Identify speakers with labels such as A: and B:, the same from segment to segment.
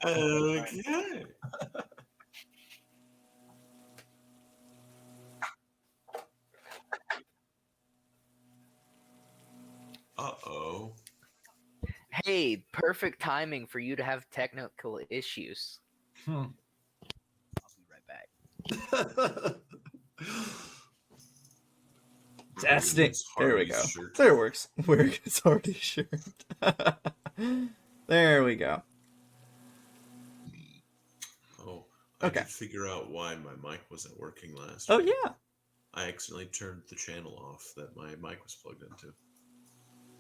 A: Okay. Uh-oh.
B: Hey, perfect timing for you to have technical issues. I'll be right back.
C: Testing.
A: It's
C: There we
A: Hardy's
C: go.
A: shirt.
C: There it works. Where it's Hardy's shirt. There we go.
A: Oh, I
C: Okay.
A: did figure out why my mic wasn't working last
C: Oh
A: week.
C: yeah.
A: I accidentally turned the channel off that my mic was plugged into.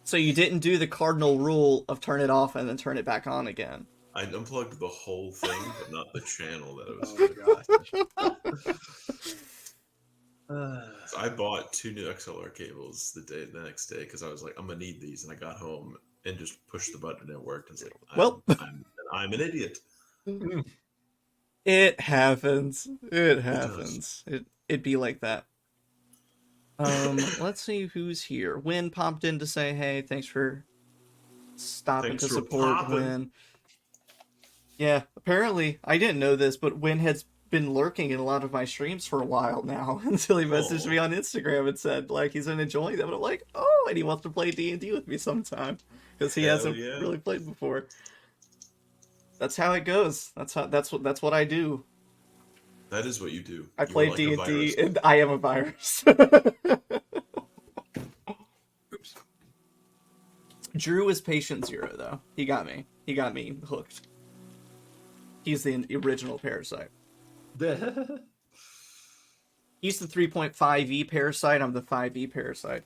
C: So you didn't do the cardinal rule of turn it off and then turn it back on again.
A: I unplugged the whole thing, but not the channel that it was
D: Oh
A: for.
D: gosh.
A: So I bought 2 new XLR cables the next day because I was like, I'm gonna need these, and I got home and just pushed the button and it worked. I was like,
C: Well.
A: I'm an idiot.
C: It happens. It happens. It'd be like that. Let's see who's here. Win popped in to say, hey, thanks for stopping
A: Thanks
C: to
A: for
C: support
A: popping.
C: Win. Yeah, apparently, I didn't know this, but Win has been lurking in a lot of my streams for a while now until he messaged me on Instagram and said, like, he's been enjoying them. And I'm like, oh, and he wants to play D&D with me sometime because he hasn't really played before. That's how it goes. That's what I do.
A: That is what you do.
C: I play D&D, and I am a virus.
D: Oops.
C: Drew is patient 0, though. He got me. He got me hooked. He's the original parasite. He's the 3.5e parasite. I'm the 5e parasite.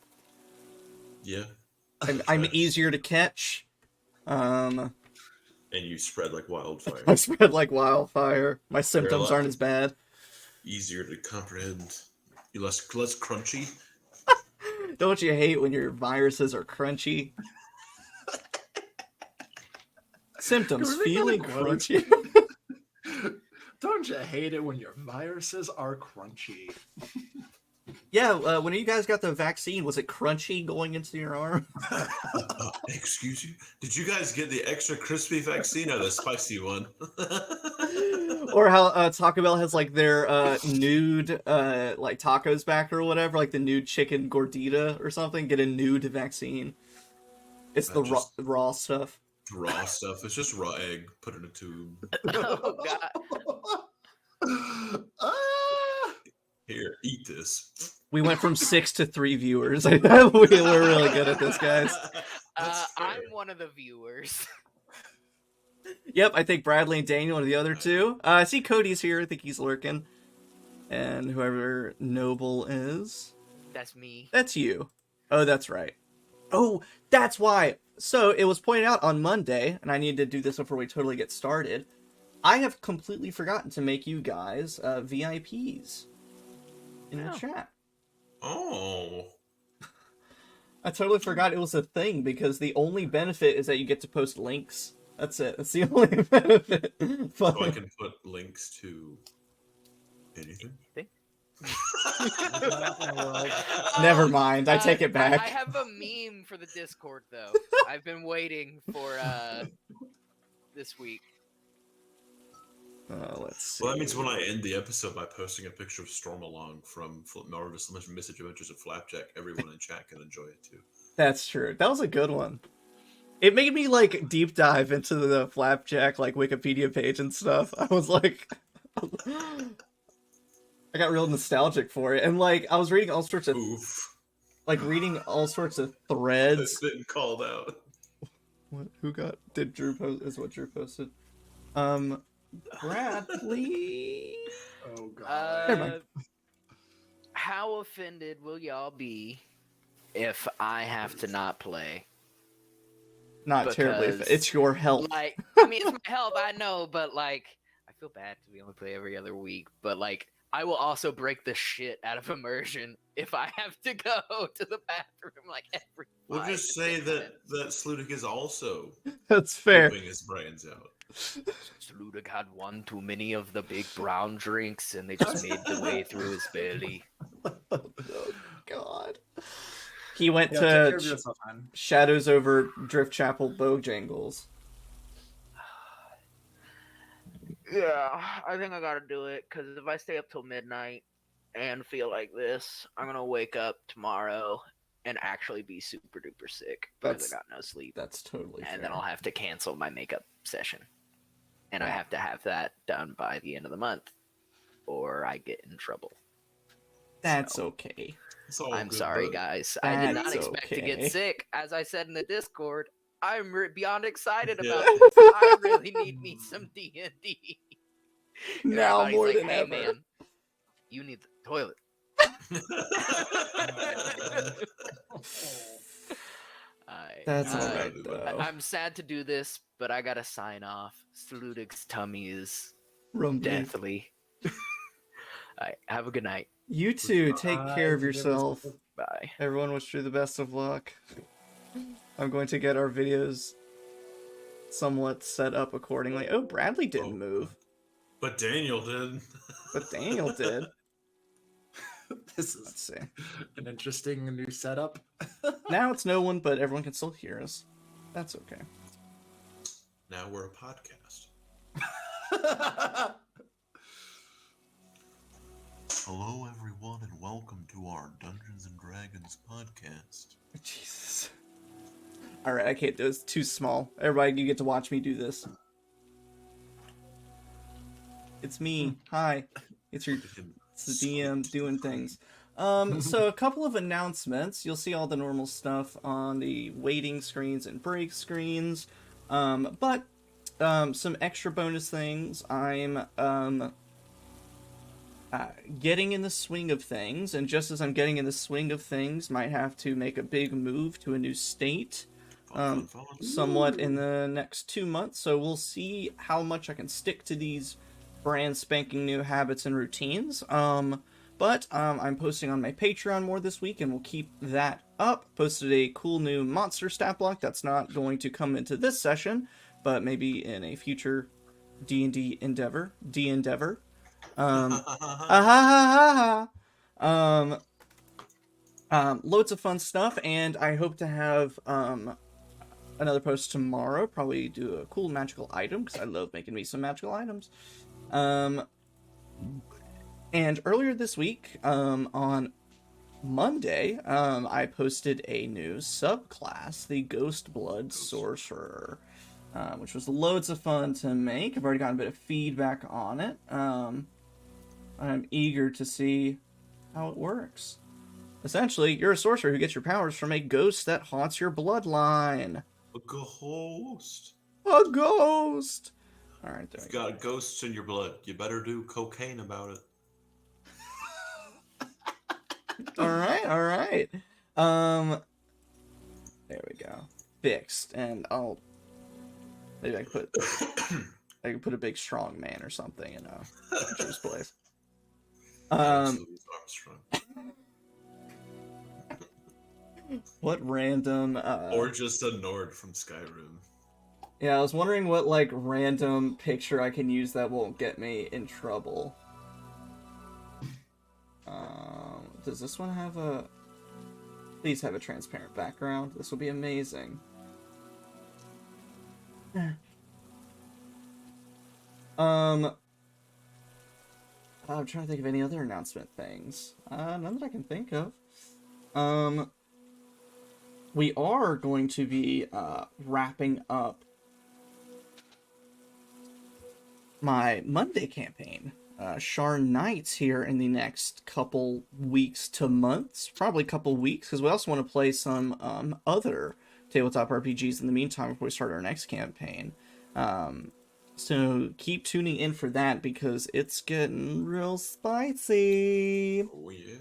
A: Yeah.
C: I'm easier to catch.
A: And you spread like wildfire.
C: I spread like wildfire. My symptoms aren't as bad.
A: Easier to comprehend. You're less crunchy.
C: Don't you hate when your viruses are crunchy? Symptoms: feeling crunchy.
D: Don't you hate it when your viruses are crunchy?
C: Yeah, when you guys got the vaccine, was it crunchy going into your arm?
A: Excuse you? Did you guys get the extra crispy vaccine or the spicy one?
C: Or how Taco Bell has like their nude like tacos back or whatever, like the nude chicken gordita or something. Get a nude vaccine. It's the raw stuff.
A: Raw stuff. It's just raw egg put in a tube.
B: Oh god.
A: Here, eat this.
C: We went from 6 to 3 viewers. We're really good at this, guys.
B: I'm one of the viewers.
C: Yep, I think Bradley and Daniel are the other 2. I see Cody's here. I think he's lurking. And whoever Noble is.
B: That's me.
C: That's you. Oh, that's right. Oh, that's why. So it was pointed out on Monday, and I need to do this before we totally get started. I have completely forgotten to make you guys VIPs in the chat.
A: Oh.
C: I totally forgot it was a thing because the only benefit is that you get to post links. That's it. That's the only benefit.
A: So I can put links to anything?
C: Never mind. I take it back.
B: I have a meme for the Discord, though. I've been waiting for this week.
C: Let's see.
A: Well, that means when I end the episode by posting a picture of Stormalong from Marvelous Misadventures of Flapjack, everyone in chat can enjoy it too.
C: That's true. That was a good one. It made me like deep dive into the Flapjack like Wikipedia page and stuff. I was like, I got real nostalgic for it, and like I was reading all sorts of reading all sorts of threads.
A: It's been called out.
C: What? Who got? Did Drew post? Is what Drew posted? Bradley.
D: Oh god.
B: How offended will y'all be if I have to not play?
C: Not terribly. It's your health.
B: Like, I mean, it's my health. I know, but like, I feel bad because we only play every other week. But like, I will also break the shit out of immersion if I have to go to the bathroom like every.
A: We'll just say that Sludic is also.
C: That's fair.
A: Pooping his brains out.
B: Sludic had one too many of the big brown drinks, and they just made their way through his belly.
C: Oh God. He went to Shadows over Driftchapel Bojangles.
B: Yeah, I think I gotta do it because if I stay up till midnight and feel like this, I'm gonna wake up tomorrow and actually be super duper sick because I got no sleep,
C: That's totally
B: and
C: fair.
B: then I'll have to cancel my makeup session, and I
C: Yeah.
B: have to have that done by the end of the month, or I get in trouble.
C: That's
B: So,
C: okay.
A: It's all
B: I'm
A: good,
B: sorry,
A: bud.
B: guys. I did not
C: That's
B: expect to get
C: okay.
B: sick. As I said in the Discord, I'm beyond excited
A: Yeah.
B: about this. I really need me some D&D. And
C: Now
B: everybody's
C: more
B: like,
C: than
B: hey,
C: ever.
B: man, you need the toilet.
C: That's
A: It's
C: alright,
A: good,
C: though.
B: I'm sad to do this, but I gotta sign off. Sludic's tummy is
C: Rumbly.
B: deathly. Alright, have a good night.
C: You two, take care of yourself.
B: Bye.
C: Everyone, wish you the best of luck. I'm going to get our videos somewhat set up accordingly. Oh, Bradley didn't move,
A: But Daniel did.
C: but Daniel did.
D: This
C: Let's
D: is
C: see.
D: an interesting new setup.
C: Now it's no one, but everyone can still hear us. That's okay.
A: Now we're a podcast. Hello, everyone, and welcome to our Dungeons and Dragons podcast.
C: Jesus. Alright, I can't do it. It's too small. Everybody, you get to watch me do this. It's me. Hi. It's the DM doing things. So a couple of announcements. You'll see all the normal stuff on the waiting screens and break screens. But some extra bonus things. I'm getting in the swing of things, and just as I'm getting in the swing of things, might have to make a big move to a new state.
A: Fun.
C: Somewhat in the next 2 months, so we'll see how much I can stick to these brand spanking new habits and routines. But I'm posting on my Patreon more this week, and we'll keep that up. Posted a cool new monster stat block that's not going to come into this session, but maybe in a future D&D endeavor. Loads of fun stuff, and I hope to have another post tomorrow. Probably do a cool magical item, because I love making me some magical items. And earlier this week, on Monday, I posted a new subclass, the Ghost Blood Sorcerer, which was loads of fun to make. I've already gotten a bit of feedback on it. I'm eager to see how it works. Essentially, you're a sorcerer who gets your powers from a ghost that haunts your bloodline.
A: A ghost.
C: A ghost! Alright, there
A: You've
C: we go.
A: got ghosts in your blood. You better do cocaine about it.
C: Alright. There we go. Fixed. And maybe I can put a big strong man or something in Drew's place.
A: Absolutely Armstrong.
C: What random
A: Or just a Nord from Skyrim.
C: Yeah, I was wondering what like random picture I can use that won't get me in trouble. Does this one have a... Please have a transparent background. This will be amazing. I'm trying to think of any other announcement things. None that I can think of. We are going to be wrapping up my Monday campaign, Sharn Knights, here in the next couple weeks to months, probably a couple weeks, because we also want to play some other tabletop RPGs in the meantime before we start our next campaign. So keep tuning in for that, because it's getting real spicy.
A: Oh, yeah.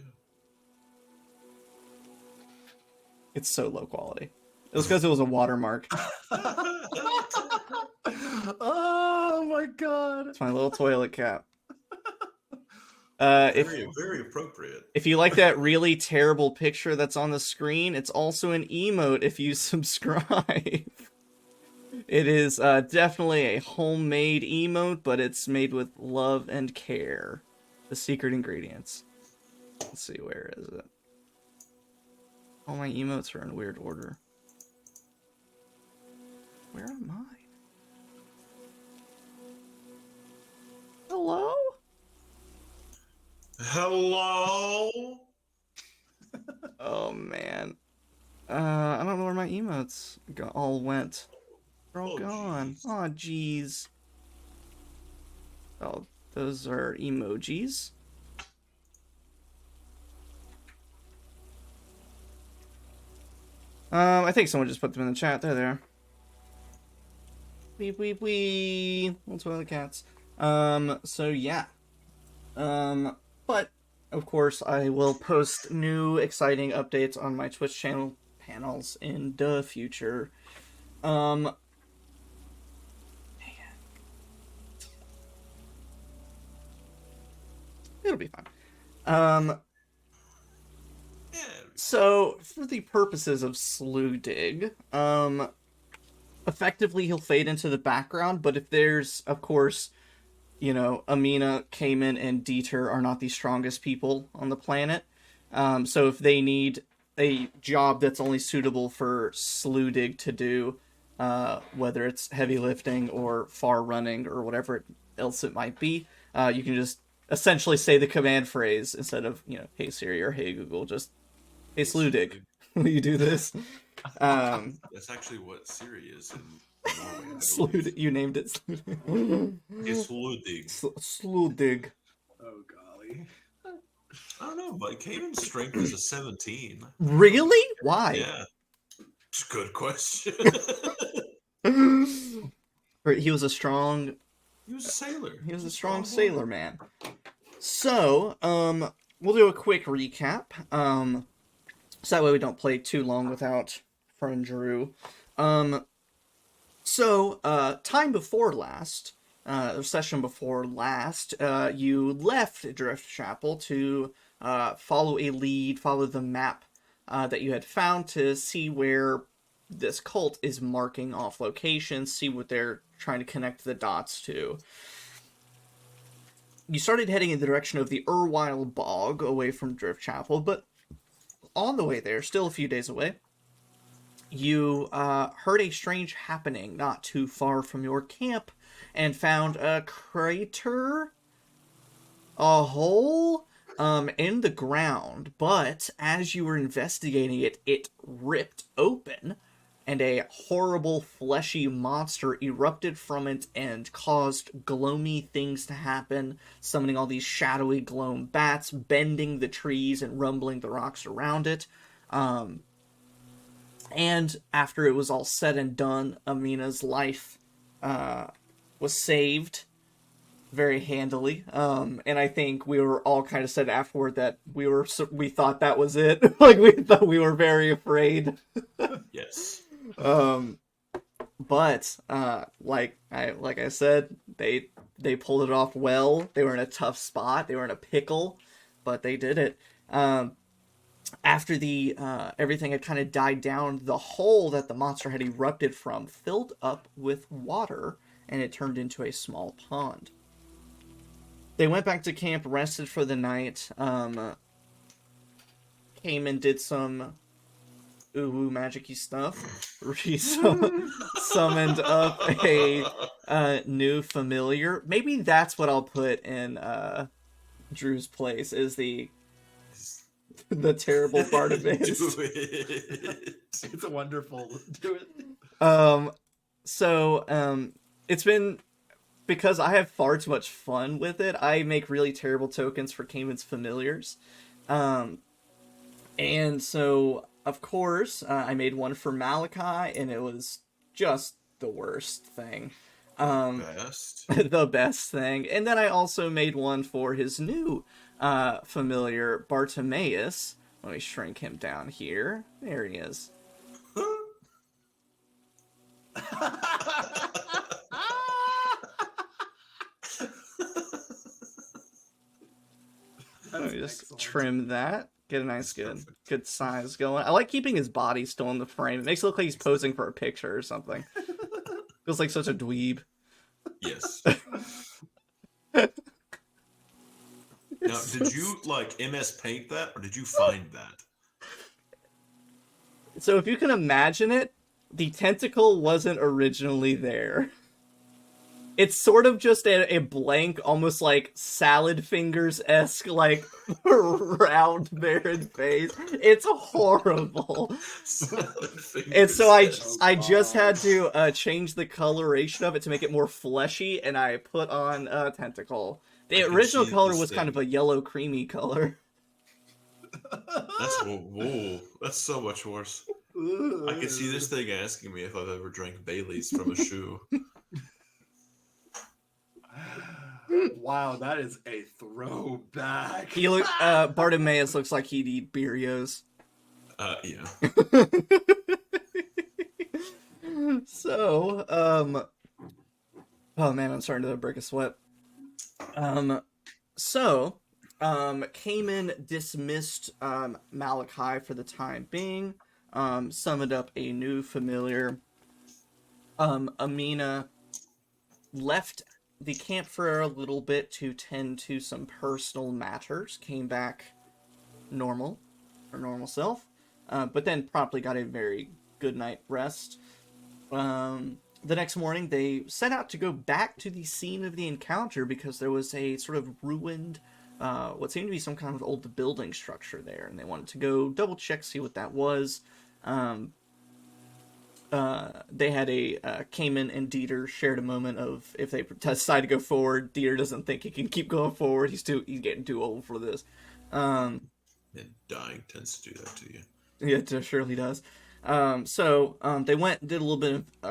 C: It's so low quality. It was because it was a watermark.
D: Oh my god.
C: It's my little toilet cap.
A: Very appropriate.
C: If you like that really terrible picture that's on the screen, it's also an emote if you subscribe. It is definitely a homemade emote, but it's made with love and care. The secret ingredients. Let's see, where is it? All my emotes are in weird order. Where am I? Oh man. I don't know where my emotes all went. They're all
A: Oh,
C: gone.
A: jeez.
C: Oh jeez. Oh, those are emojis. I think someone just put them in the chat. There they are. Weep, weep, weep. That's one of the cats. So yeah. But, of course, I will post new exciting updates on my Twitch channel panels in the future. Man. It'll be fine.
A: Yeah.
C: So, for the purposes of Slew Dig, effectively he'll fade into the background, but if there's, of course, you know, Amina, Kamin, and Dieter are not the strongest people on the planet. So if they need a job that's only suitable for Slew Dig to do, whether it's heavy lifting or far running or whatever else it might be, you can just essentially say the command phrase instead of, you know, hey Siri or hey Google, just hey Slew Dig, will you do this?
A: That's actually what Siri is in Norway, I
C: Slew
A: believe.
C: Dig, you named it Slew
A: It's Ludwig.
C: Slew Dig.
D: Oh golly.
A: I don't know, but Caden's strength is a 17.
C: Really? Why?
A: Yeah. It's a good question.
C: He was a strong
A: He was a sailor.
C: He was
A: He's
C: a strong
A: boy.
C: sailor man. So, we'll do a quick recap. So that way we don't play too long without friend Drew. Time before last, the session before last, you left Driftchapel to follow the map that you had found to see where this cult is marking off locations, see what they're trying to connect the dots to. You started heading in the direction of the Erwile Bog, away from Driftchapel, but on the way there, still a few days away, you heard a strange happening not too far from your camp and found a crater, a hole, in the ground. But as you were investigating it, it ripped open and a horrible fleshy monster erupted from it and caused gloomy things to happen, summoning all these shadowy Gloam bats, bending the trees and rumbling the rocks around it. And after it was all said and done, Amina's life was saved very handily. And I think we were all kind of said afterward that we thought that was it. Like we thought we were very afraid.
A: Yes.
C: But like I said, they pulled it off well. They were in a tough spot. They were in a pickle, but they did it. After the everything had kind of died down, the hole that the monster had erupted from filled up with water, and it turned into a small pond. They went back to camp, rested for the night. Came and did some ooh magic-y stuff. Summoned up a new familiar. Maybe that's what I'll put in Drew's place, is the terrible part of it.
A: Do it.
D: It's a wonderful. Do it.
C: It's been, because I have far too much fun with it, I make really terrible tokens for Kamin's familiars. And so, of course, I made one for Malachi, and it was just the worst thing.
A: Best.
C: The best thing. And then I also made one for his new familiar, Bartimaeus. Let me shrink him down here. There he is. Let me just
D: excellent.
C: trim that. Get a nice,
A: That's
C: good size going. I like keeping his body still in the frame. It makes it look like he's posing for a picture or something. Feels like such a dweeb.
A: Yes. Now, did you like MS Paint that, or did you find that?
C: So if you can imagine it, the tentacle wasn't originally there. It's sort of just a blank, almost like salad fingers-esque, like, round, barren face. It's horrible. And so I just had to change the coloration of it to make it more fleshy, and I put on a tentacle. The original color was kind of a yellow, creamy color.
A: Whoa, that's so much worse. I can see this thing asking me if I've ever drank Bailey's from a shoe.
D: Wow, that is a throwback.
C: He Bartimaeus looks like he'd eat Beerios.
A: Yeah.
C: So, oh man, I'm starting to break a sweat. Kamin dismissed Malachi for the time being, summoned up a new familiar. Amina left the camp for a little bit to tend to some personal matters, came back normal, her normal self, but then promptly got a very good night rest. The next morning, they set out to go back to the scene of the encounter because there was a sort of ruined, what seemed to be some kind of old building structure there, and they wanted to go double check, see what that was. They had Kamin and Dieter shared a moment of if they decide to go forward, Dieter doesn't think he can keep going forward. He's getting too old for this.
A: And dying tends to do that to you.
C: Yeah, it surely does. They are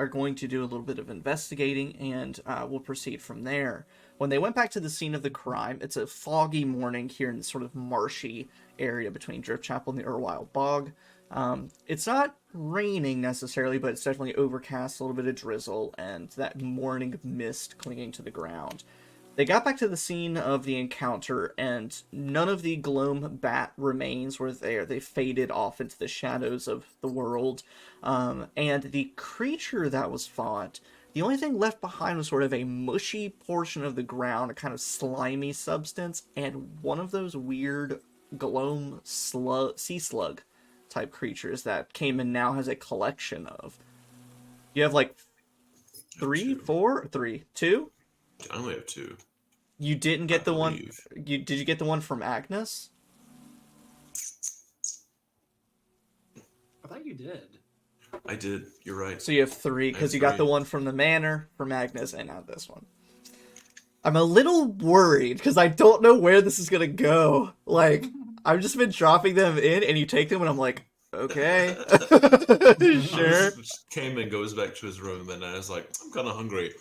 C: going to do a little bit of investigating, and we'll proceed from there. When they went back to the scene of the crime, it's a foggy morning here in the sort of marshy area between Driftchapel and the Urwild Bog. It's not raining necessarily, but it's definitely overcast, a little bit of drizzle, and that morning mist clinging to the ground. They got back to the scene of the encounter, and none of the Gloam bat remains were there. They faded off into the shadows of the world. And the creature that was fought, the only thing left behind was sort of a mushy portion of the ground, a kind of slimy substance, and one of those weird Gloam sea slug type creatures that Kamin now has a collection of. You have like two?
A: I only have two.
C: You didn't get the one. Did you get the one from Agnes?
D: I thought you did.
A: I did. You're right.
C: So you have three because you got the one from the manor, from Agnes, and now this one. I'm a little worried because I don't know where this is gonna go. Like, I've just been dropping them in, and you take them, and I'm like, okay, sure.
A: Kamin goes back to his room, and I was like, I'm kind of hungry.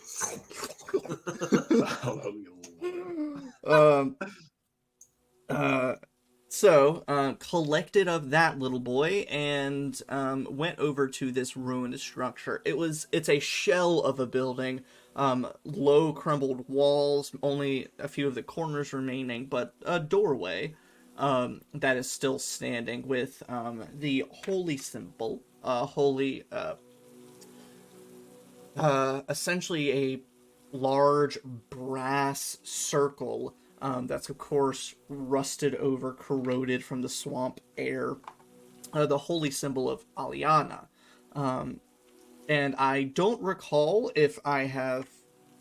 C: Collected of that little boy and went over to this ruined structure. It's a shell of a building, low crumbled walls, only a few of the corners remaining, but a doorway that is still standing with the holy symbol, essentially a large brass circle that's of course rusted over, corroded from the swamp air, the holy symbol of Aliana. And I don't recall if I have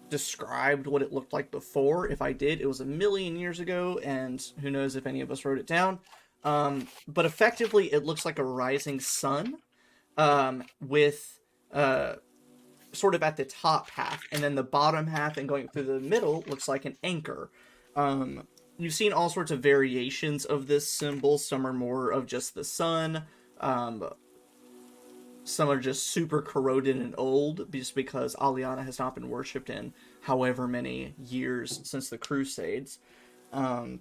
C: described what it looked like before. If I did, it was a million years ago, and who knows if any of us wrote it down. But effectively, it looks like a rising sun with sort of at the top half, and then the bottom half and going through the middle looks like an anchor. You've seen all sorts of variations of this symbol. Some are more of just the sun. Some are just super corroded and old, just because Aliana has not been worshipped in however many years since the Crusades. But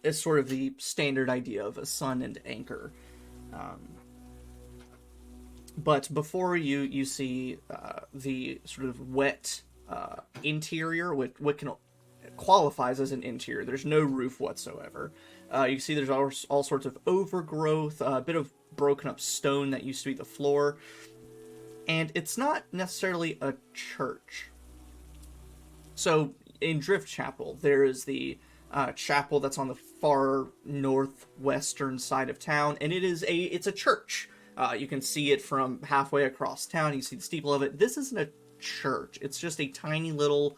C: it's sort of the standard idea of a sun and anchor. But before you see the sort of wet interior, what qualifies as an interior. There's no roof whatsoever. You can see there's all sorts of overgrowth, a bit of broken up stone that used to be the floor. And it's not necessarily a church. So in Driftchapel, there is the chapel that's on the far northwestern side of town, and it's a church. You can see it from halfway across town. You see the steeple of it. This isn't a church. It's just a tiny little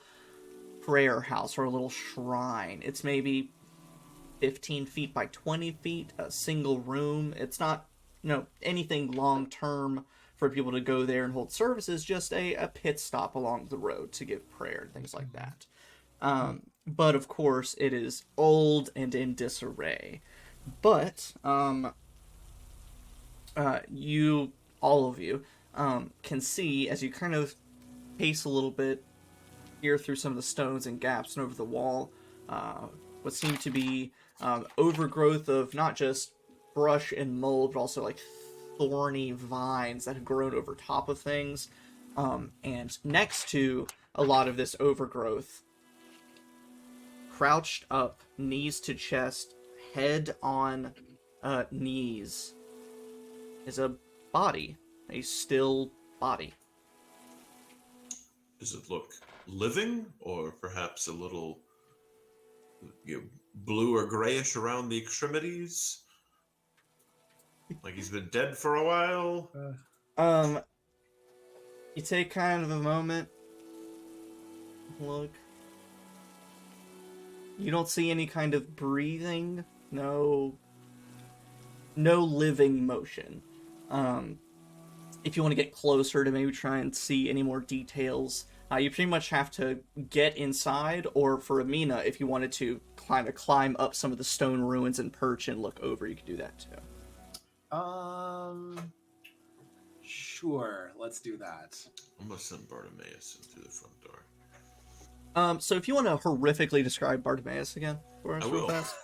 C: prayer house or a little shrine. It's maybe 15 feet by 20 feet, a single room. It's not, anything long term for people to go there and hold services, just a pit stop along the road to give prayer and things like that. But of course, it is old and in disarray. But you, all of you, can see as you kind of pace a little bit, peer through some of the stones and gaps and over the wall, what seem to be overgrowth of not just brush and mold, but also like thorny vines that have grown over top of things. And next to a lot of this overgrowth, crouched up, knees to chest, head on knees, is a body, a still body.
A: Does it look living, or perhaps a little blue or grayish around the extremities? Like he's been dead for a while?
C: You take kind of a moment, look. You don't see any kind of breathing, no living motion. If you want to get closer to maybe try and see any more details, you pretty much have to get inside, or for Amina, if you wanted to kind of climb up some of the stone ruins and perch and look over, you could do that too.
D: Sure, let's do that.
A: I'm gonna send Bartimaeus in through the front door.
C: So if you want to horrifically describe Bartimaeus again for us
A: I
C: real
A: will.
C: fast.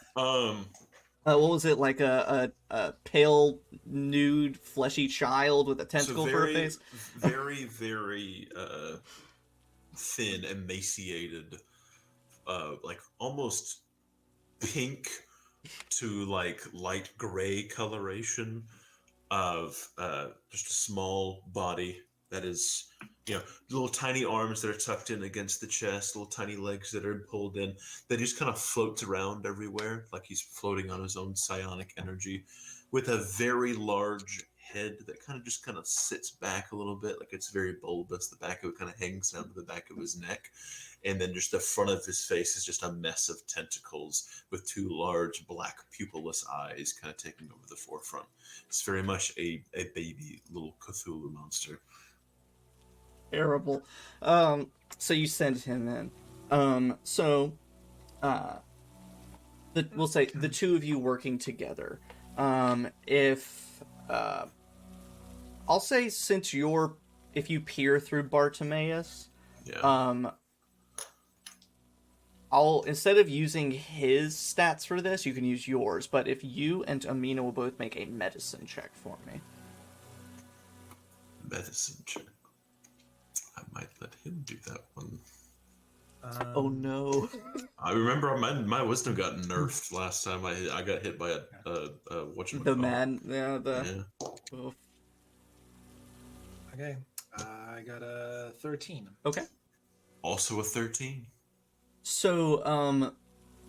A: What
C: was it, like a pale, nude, fleshy child with a tentacle for a face?
A: Very, very thin, emaciated, like almost pink to like light gray coloration of just a small body that is, little tiny arms that are tucked in against the chest, little tiny legs that are pulled in, that just kind of floats around everywhere, like he's floating on his own psionic energy, with a very large head that kind of sits back a little bit, like it's very bulbous. The back of it kind of hangs down to the back of his neck, and then just the front of his face is just a mess of tentacles with two large black pupilless eyes kind of taking over the forefront. It's very much a baby little Cthulhu monster.
C: Terrible. So you send him in. We'll say the two of you working together. I'll say if you peer through Bartimaeus,
A: Yeah.
C: instead of using his stats for this, you can use yours. But if you and Amina will both make a medicine check for me.
A: Medicine check. I might let him do that one.
C: Oh no!
A: I remember my wisdom got nerfed last time I got hit by a whatchamacallit.
C: The man, yeah. Oh.
D: Okay, I got a 13.
C: Okay.
A: Also a 13.
C: So,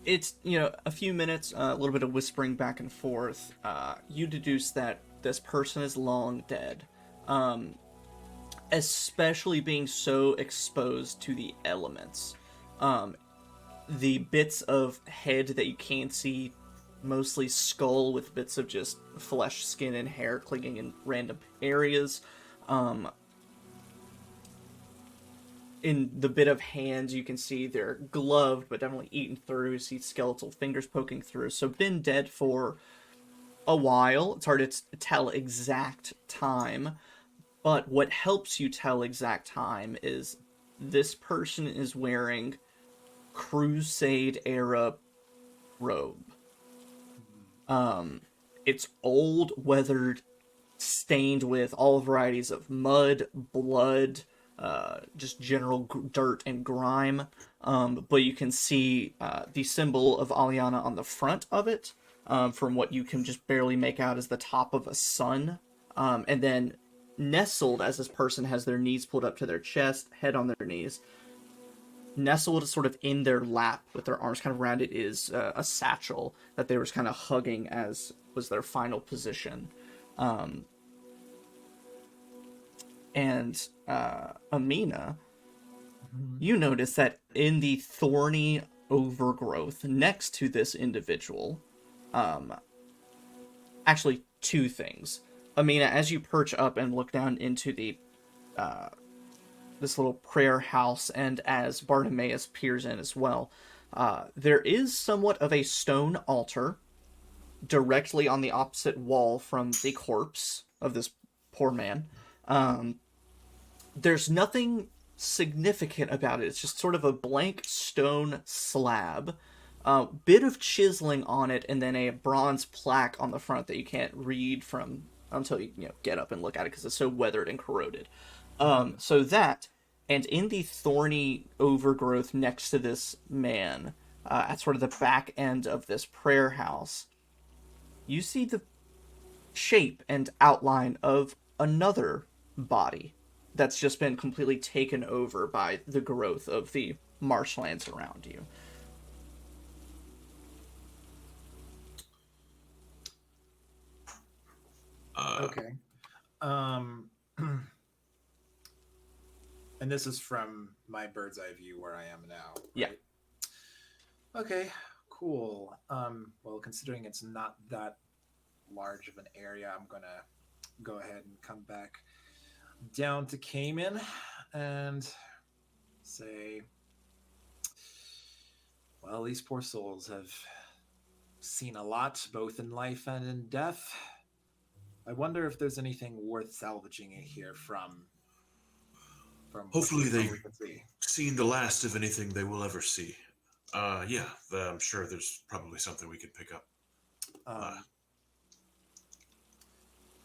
C: it's, a few minutes, a little bit of whispering back and forth. You deduce that this person is long dead. Especially being so exposed to the elements. The bits of head that you can't see, mostly skull with bits of just flesh, skin, and hair clinging in random areas. In the bit of hands, you can see they're gloved, but definitely eaten through. You see skeletal fingers poking through. So been dead for a while. It's hard to tell exact time. But what helps you tell exact time is this person is wearing Crusade-era robe. It's old, weathered, stained with all varieties of mud, blood, just general dirt and grime. But you can see the symbol of Aliana on the front of it, from what you can just barely make out as the top of a sun. And then nestled, as this person has their knees pulled up to their chest, head on their knees, nestled sort of in their lap with their arms kind of around it is a satchel that they were kind of hugging as was their final position. and Amina,
D: Mhm.
C: you notice that in the thorny overgrowth next to this individual, actually two things. Amina, as you perch up and look down into the this little prayer house, and as Bartimaeus peers in as well, there is somewhat of a stone altar directly on the opposite wall from the corpse of this poor man. There's nothing significant about it. It's just sort of a blank stone slab, bit of chiseling on it, and then a bronze plaque on the front that you can't read from until you get up and look at it because it's so weathered and corroded. So that, and in the thorny overgrowth next to this man, at sort of the back end of this prayer house, you see the shape and outline of another body that's just been completely taken over by the growth of the marshlands around you.
D: Okay. And this is from my bird's eye view where I am now. Right?
C: Yeah.
D: Okay, cool. Well, considering it's not that large of an area, I'm gonna go ahead and come back down to Kamin and say, well, these poor souls have seen a lot, both in life and in death. I wonder if there's anything worth salvaging it here from
A: Hopefully
D: what
A: they
D: we can see.
A: seen the last of anything they will ever see. Yeah, I'm sure there's probably something we could pick up.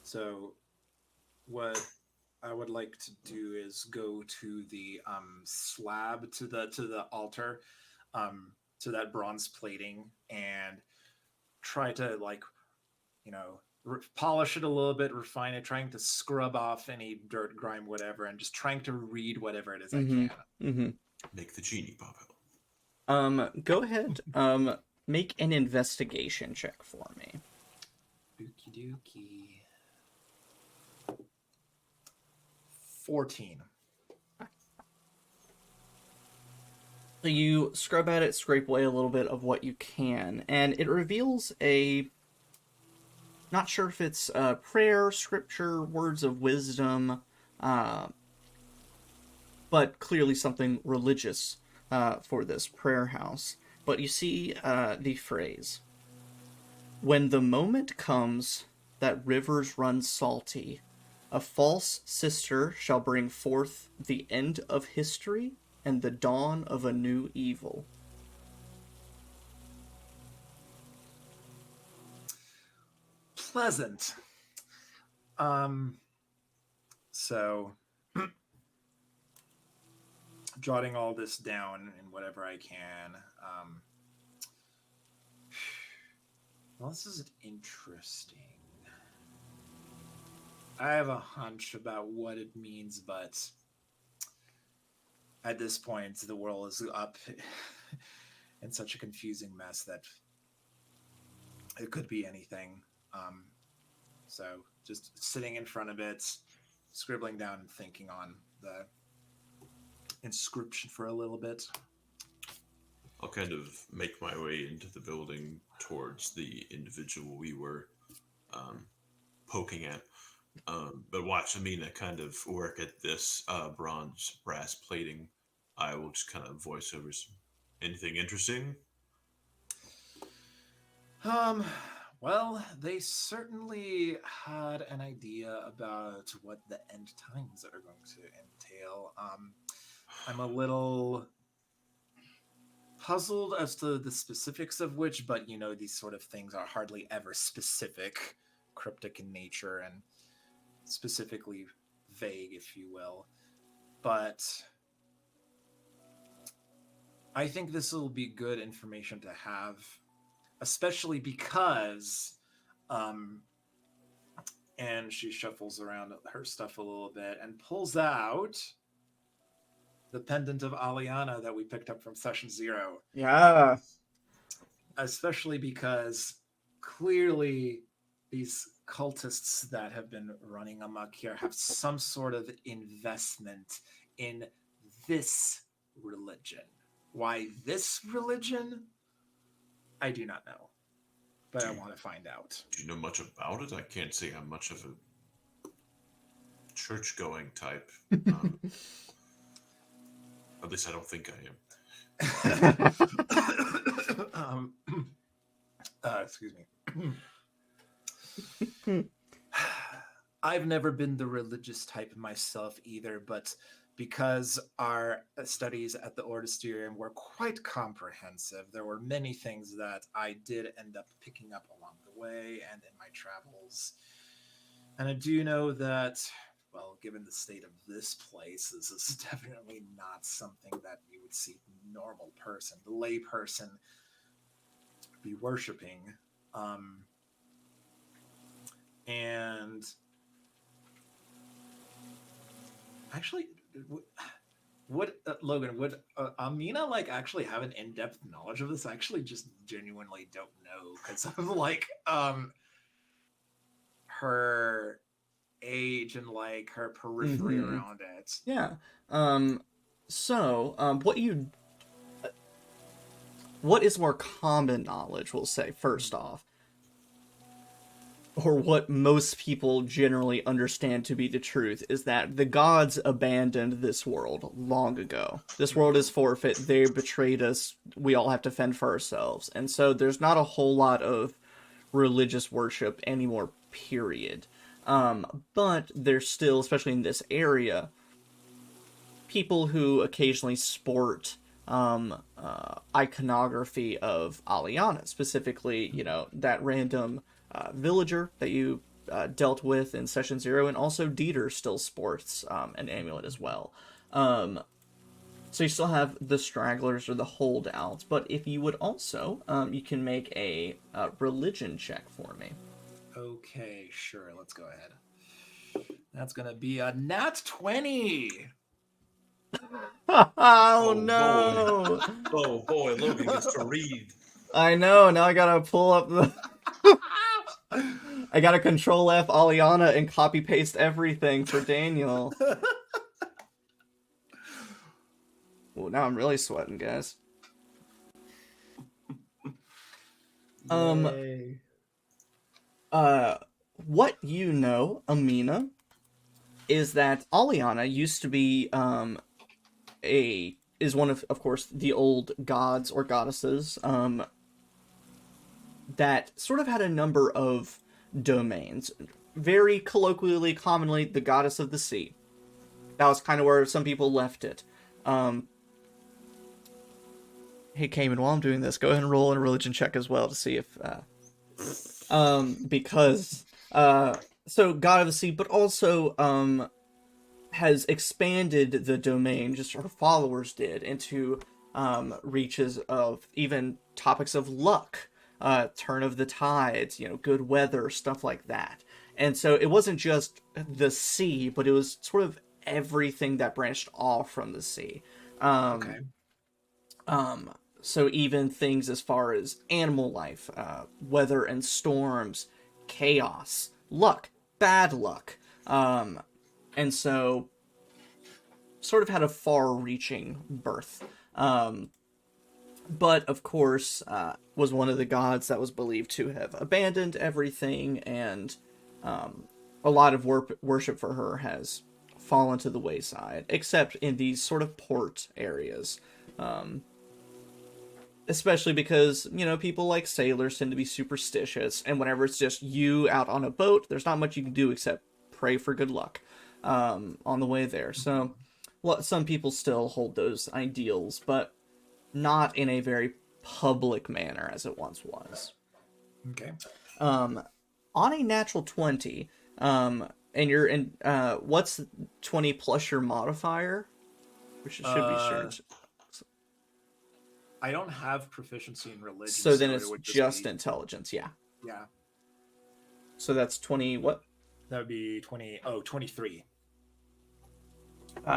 D: So what I would like to do is go to the slab, to the altar, to that bronze plating, and try to polish it a little bit, refine it, trying to scrub off any dirt, grime, whatever, and just trying to read whatever it is I can.
A: Make the genie pop out.
C: Go ahead. Make an investigation check for me.
D: Dookie dookie. 14.
C: So you scrub at it, scrape away a little bit of what you can, and it reveals a... Not sure if it's prayer, scripture, words of wisdom, but clearly something religious for this prayer house. But you see the phrase, "When the moment comes that rivers run salty, a false sister shall bring forth the end of history and the dawn of a new evil."
D: Pleasant. So jotting all this down in whatever I can. Well, this is interesting. I have a hunch about what it means, but at this point, the world is up in such a confusing mess that it could be anything. So just sitting in front of it, scribbling down and thinking on the inscription for a little bit.
A: I'll kind of make my way into the building towards the individual we were poking at. But watch Amina kind of work at this bronze brass plating. I will just kind of voice over anything interesting.
D: Well, they certainly had an idea about what the end times are going to entail. I'm a little puzzled as to the specifics of which, but these sort of things are hardly ever specific, cryptic in nature, and specifically vague, if you will. But I think this will be good information to have, especially because and she shuffles around her stuff a little bit and pulls out the pendant of Aliana that we picked up from session 0.
C: Yeah.
D: Especially because clearly these cultists that have been running amok here have some sort of investment in this religion. Why this religion? I do not know, but I want to find out.
A: Do you know much about it? I can't say I'm much of a church-going type. At least I don't think I am.
D: Excuse me. I've never been the religious type myself either, but because our studies at the Ordisterium were quite comprehensive, there were many things that I did end up picking up along the way and in my travels. And I do know that, well, given the state of this place, this is definitely not something that you would see the normal person, the lay person, be worshiping. And actually, would Logan, would Amina like actually have an in-depth knowledge of this? I actually just genuinely don't know because of like her age and like her periphery around it.
C: Yeah. What is more common knowledge, we'll say, first off, or what most people generally understand to be the truth, is that the gods abandoned this world long ago. This world is forfeit. They betrayed us. We all have to fend for ourselves. And so there's not a whole lot of religious worship anymore, period. But there's still, especially in this area, people who occasionally sport iconography of Aliana, specifically, that random villager that you dealt with in Session 0, and also Dieter still sports an amulet as well. So you still have the stragglers or the holdouts, but if you would also, you can make a religion check for me.
D: Okay, sure, let's go ahead. That's gonna be a nat 20!
C: Oh no!
A: Boy. Oh boy, Logan gets to read.
C: I know, now I gotta pull up the... I gotta Control F Aliana and copy paste everything for Daniel. Well, now I'm really sweating, guys.
D: Yay.
C: What you know, Amina, is that Aliana used to be is one of course, the old gods or goddesses that sort of had a number of domains. Very colloquially, commonly, the goddess of the sea. That was kind of where some people left it. Hey, Kamin, while I'm doing this, go ahead and roll in a religion check as well to see if... because... so, God of the Sea, but also has expanded the domain, just her followers did, into reaches of even topics of luck, turn of the tides, good weather, stuff like that. And so it wasn't just the sea, but it was sort of everything that branched off from the sea.
D: Okay.
C: So even things as far as animal life, weather and storms, chaos, luck, bad luck. And so sort of had a far-reaching birth. But, of course, was one of the gods that was believed to have abandoned everything, and a lot of worship for her has fallen to the wayside, except in these sort of port areas. Especially because, people like sailors tend to be superstitious, and whenever it's just you out on a boat, there's not much you can do except pray for good luck on the way there. So, some people still hold those ideals, but not in a very public manner as it once was.
D: Okay.
C: On a natural 20, and you're in, what's 20 plus your modifier? Which it should be sure.
D: I don't have proficiency in religion.
C: So then it's
D: it would
C: just
D: be,
C: intelligence, yeah.
D: Yeah.
C: So that's 20, what?
D: That would be 23.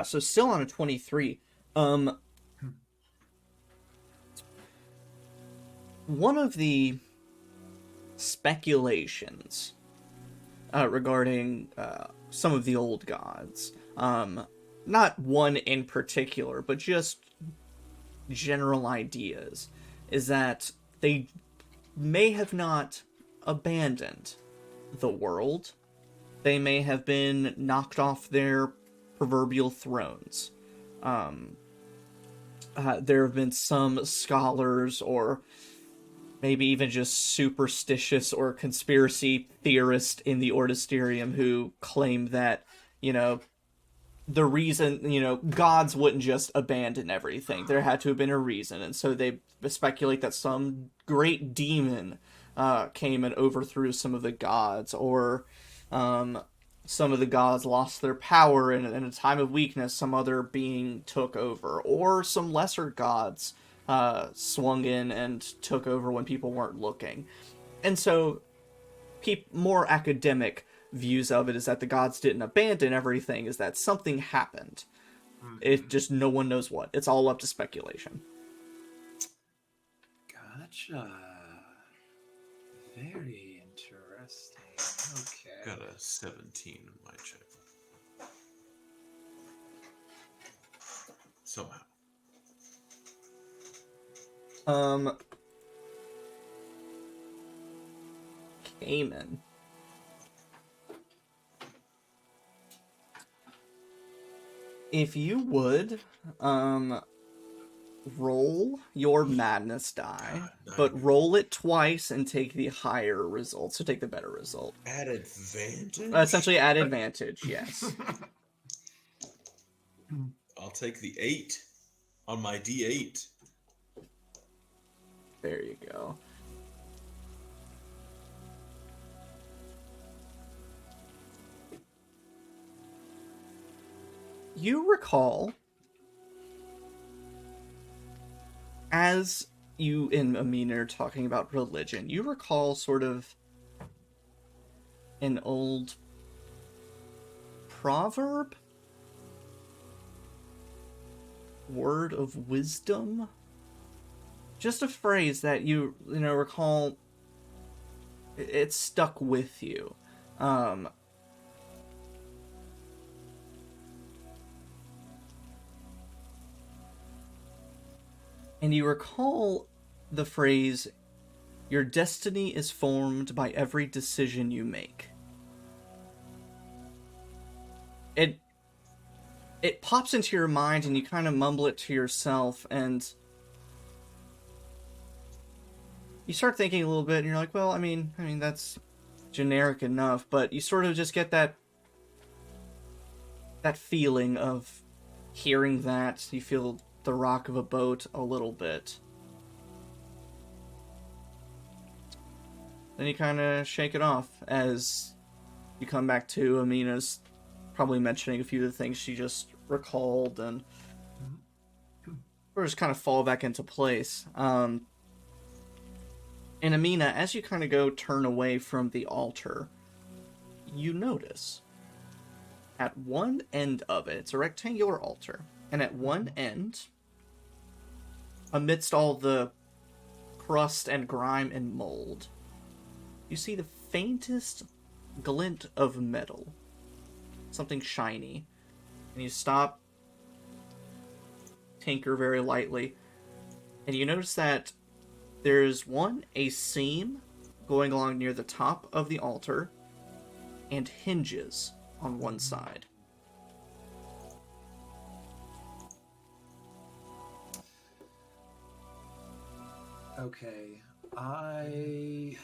C: So still on a 23. One of the speculations regarding some of the old gods. Not one in particular, but just general ideas. Is that they may have not abandoned the world. They may have been knocked off their proverbial thrones. There have been some scholars, or maybe even just superstitious or conspiracy theorists in the Ordisterium, who claim that, the reason, gods wouldn't just abandon everything. There had to have been a reason, and so they speculate that some great demon came and overthrew some of the gods, or some of the gods lost their power, and in a time of weakness, some other being took over, or some lesser gods swung in and took over when people weren't looking. And so, more academic views of it is that the gods didn't abandon everything, is that something happened. It just, no one knows what. It's all up to speculation.
D: Gotcha. Very interesting. Okay.
A: Got a 17 in my check. Somehow.
C: Kamin. If you would, roll your madness die, but roll it twice and take the higher result. So take the better result.
A: At advantage?
C: Essentially at advantage, yes.
A: I'll take the 8 on my D8.
C: There you go. You recall, as you and Amina are talking about religion, you recall sort of an old proverb? Word of wisdom? Just a phrase that you recall, it stuck with you. And you recall the phrase, "Your destiny is formed by every decision you make." It pops into your mind, and you kind of mumble it to yourself, and you start thinking a little bit, and you're like, well, I mean that's generic enough, but you sort of just get that feeling of hearing that. You feel the rock of a boat a little bit. Then you kind of shake it off as you come back to Amina's probably mentioning a few of the things she just recalled, and or just kind of fall back into place. And Amina, as you kind of go turn away from the altar, you notice at one end of it, it's a rectangular altar, and at one end, amidst all the crust and grime and mold, you see the faintest glint of metal. Something shiny. And you stop, tinker very lightly, and you notice that there's a seam going along near the top of the altar, and hinges on one side.
D: Okay, oh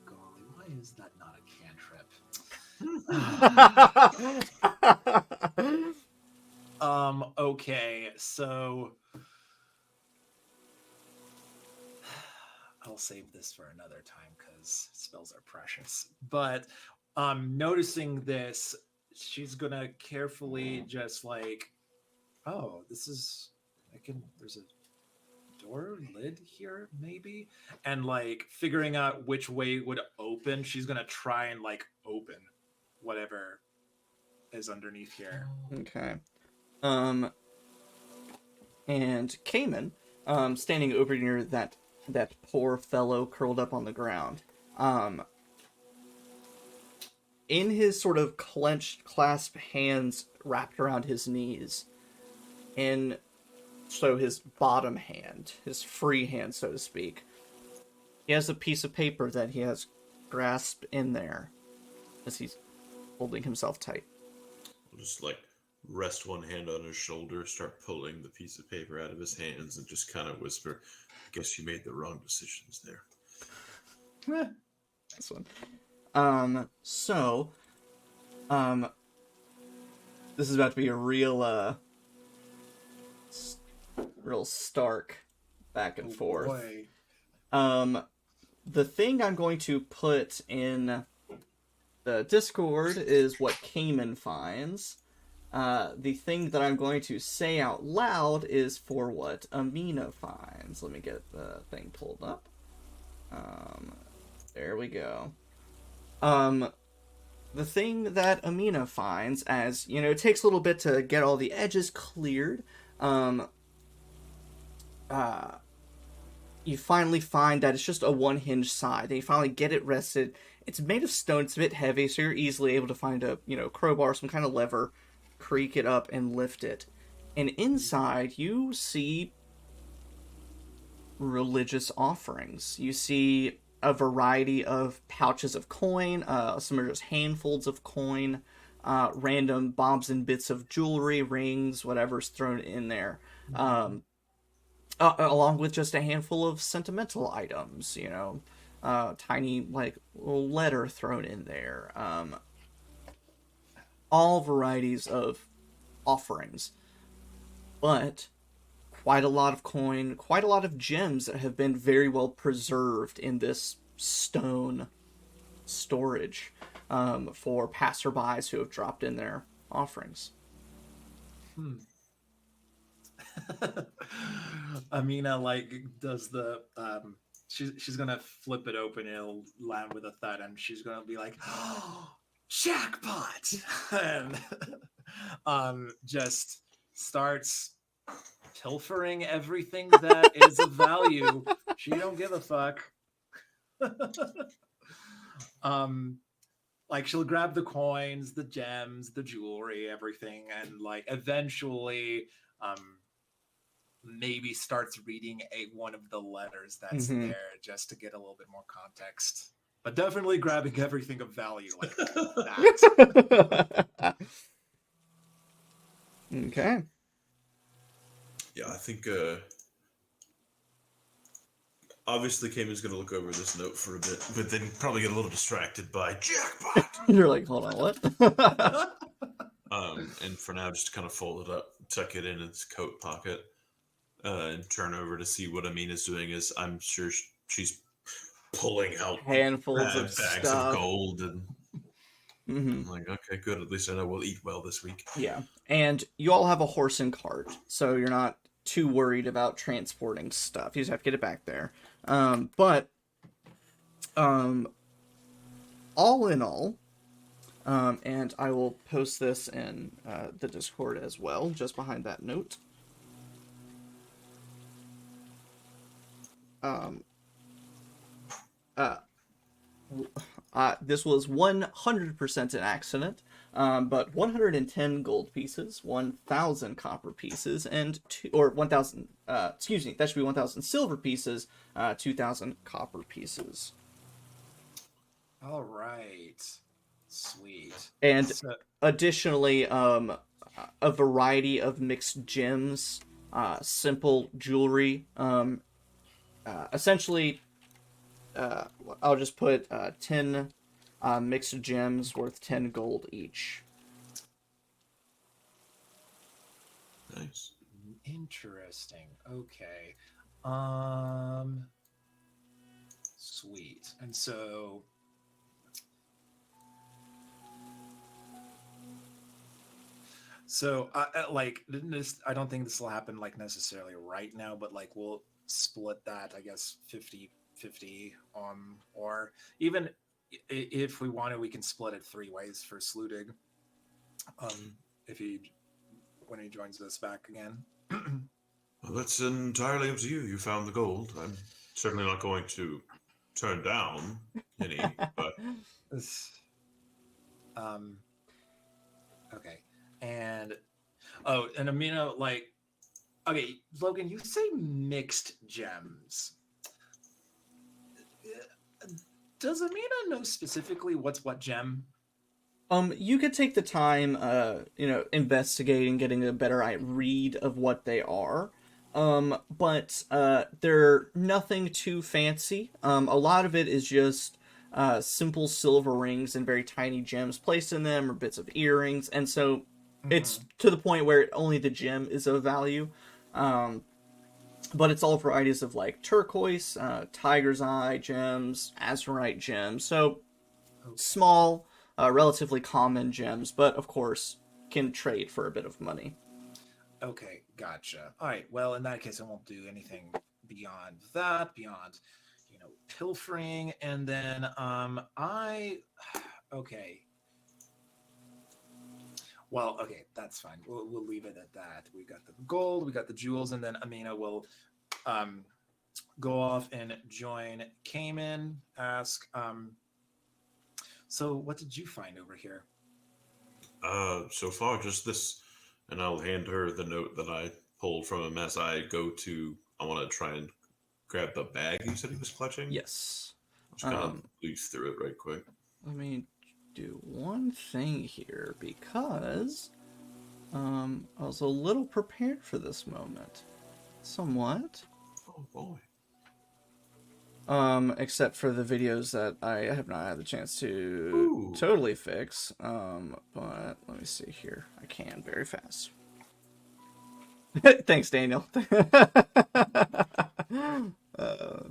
D: golly, why is that not a cantrip? Okay, so I'll save this for another time because spells are precious. But noticing this, she's gonna carefully just like, oh, this is, there's a door lid here maybe, and like figuring out which way it would open. She's gonna try and like open whatever is underneath here.
C: Okay. And Kamin, standing over near that poor fellow curled up on the ground, In his sort of clenched, clasped hands wrapped around his knees, in so his bottom hand, his free hand, so to speak, he has a piece of paper that he has grasped in there as he's holding himself tight.
A: I'll just like rest one hand on his shoulder, start pulling the piece of paper out of his hands, and just kind of whisper, "Guess you made the wrong decisions there."
C: This one. This is about to be a real stark back and forth.
D: Boy.
C: The thing I'm going to put in the Discord is what Kamin finds. The thing that I'm going to say out loud is for what Amina finds. Let me get the thing pulled up. There we go. The thing that Amina finds, as, you know, it takes a little bit to get all the edges cleared. You finally find that it's just a one-hinge side, and you finally get it rested. It's made of stone, it's a bit heavy, so you're easily able to find a, you know, crowbar, some kind of lever, creak it up, and lift it. And inside, you see religious offerings. You see a variety of pouches of coin, some are just handfuls of coin, random bobs and bits of jewelry, rings, whatever's thrown in there. Along with just a handful of sentimental items, you know, tiny, like, little letter thrown in there. All varieties of offerings. But quite a lot of coin, quite a lot of gems that have been very well preserved in this stone storage for passerbys who have dropped in their offerings.
D: Amina like does the she's gonna flip it open, it'll land with a thud, and she's gonna be like, "Oh, jackpot!" and just starts pilfering everything that is of value. She don't give a fuck. Like she'll grab the coins, the gems, the jewelry, everything, and like eventually maybe starts reading one of the letters that's there just to get a little bit more context. But definitely grabbing everything of value like that.
C: Okay.
A: Yeah, I think obviously Kamin's gonna look over this note for a bit, but then probably get a little distracted by jackpot.
C: You're like, hold on, what?
A: And for now, just kind of fold it up, tuck it in its coat pocket, and turn over to see what Amina's doing. Is I'm sure she's pulling out
C: handfuls of
A: bags
C: stuff.
A: of gold, and I'm like, okay, good. At least I know we'll eat well this week.
C: Yeah, and you all have a horse and cart, so you're not too worried about transporting stuff. You just have to get it back there. But all in all, and I will post this in the Discord as well, just behind that note. This was 100% an accident, but 110 gold pieces, 1,000 copper pieces, and 1,000, excuse me, that should be 1,000 silver pieces, 2,000 copper pieces.
D: All right. Sweet.
C: And additionally, a variety of mixed gems, simple jewelry, essentially, I'll just put 10 mixed gems worth 10 gold each.
A: Nice.
D: Interesting. Okay. Sweet. And so like this, I don't think this will happen like necessarily right now, but like we'll split that, I guess 50-50 or even if we want to, we can split it 3 ways for Sludig. When he joins us back again.
A: Well, that's entirely up to you. You found the gold. I'm certainly not going to turn down any, but
D: Um. Okay. And and Amina, like, okay, Logan, you say mixed gems. Does Amina know specifically what's what gem?
C: You could take the time, investigating, getting a better read of what they are. But they're nothing too fancy. A lot of it is just simple silver rings and very tiny gems placed in them, or bits of earrings, and so it's to the point where only the gem is of value. Um, but it's all varieties of like turquoise, tiger's eye gems, azurite gems. So small, relatively common gems, but of course can trade for a bit of money.
D: Okay, gotcha. All right. Well, in that case, I won't do anything beyond that, beyond, pilfering, and then okay. Well, okay, that's fine. We'll leave it at that. We got the gold, we got the jewels, and then Amina will um go off and join Kamin. Ask so what did you find over here?
A: so far just this, and I'll hand her the note that I pulled from him as I go to. I want to try and grab the bag he said he was clutching.
C: Yes.
A: Just kind of leaf through it right quick.
C: Let me do one thing here because I was a little prepared for this moment. Somewhat.
A: Oh boy.
C: Except for the videos that I have not had the chance to totally fix. But let me see here. I can very fast. Thanks, Daniel.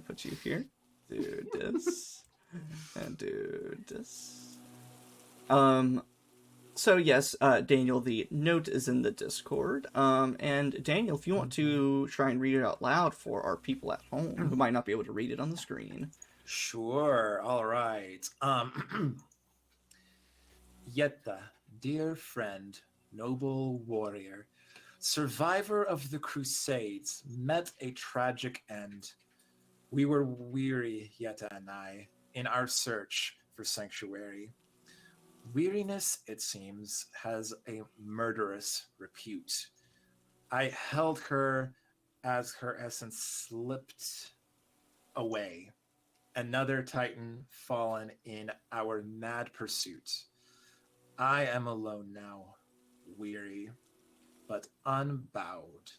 C: Put you here. Do this. And do this. So yes, Daniel, the note is in the Discord. And Daniel, if you want to try and read it out loud for our people at home who might not be able to read it on the screen.
D: Sure. All right. Yetta, dear friend, noble warrior, survivor of the Crusades, met a tragic end. We were weary, Yetta and I, in our search for sanctuary. Weariness, it seems, has a murderous repute. I held her as her essence slipped away. Another Titan fallen in our mad pursuit. I am alone now, weary, but unbowed.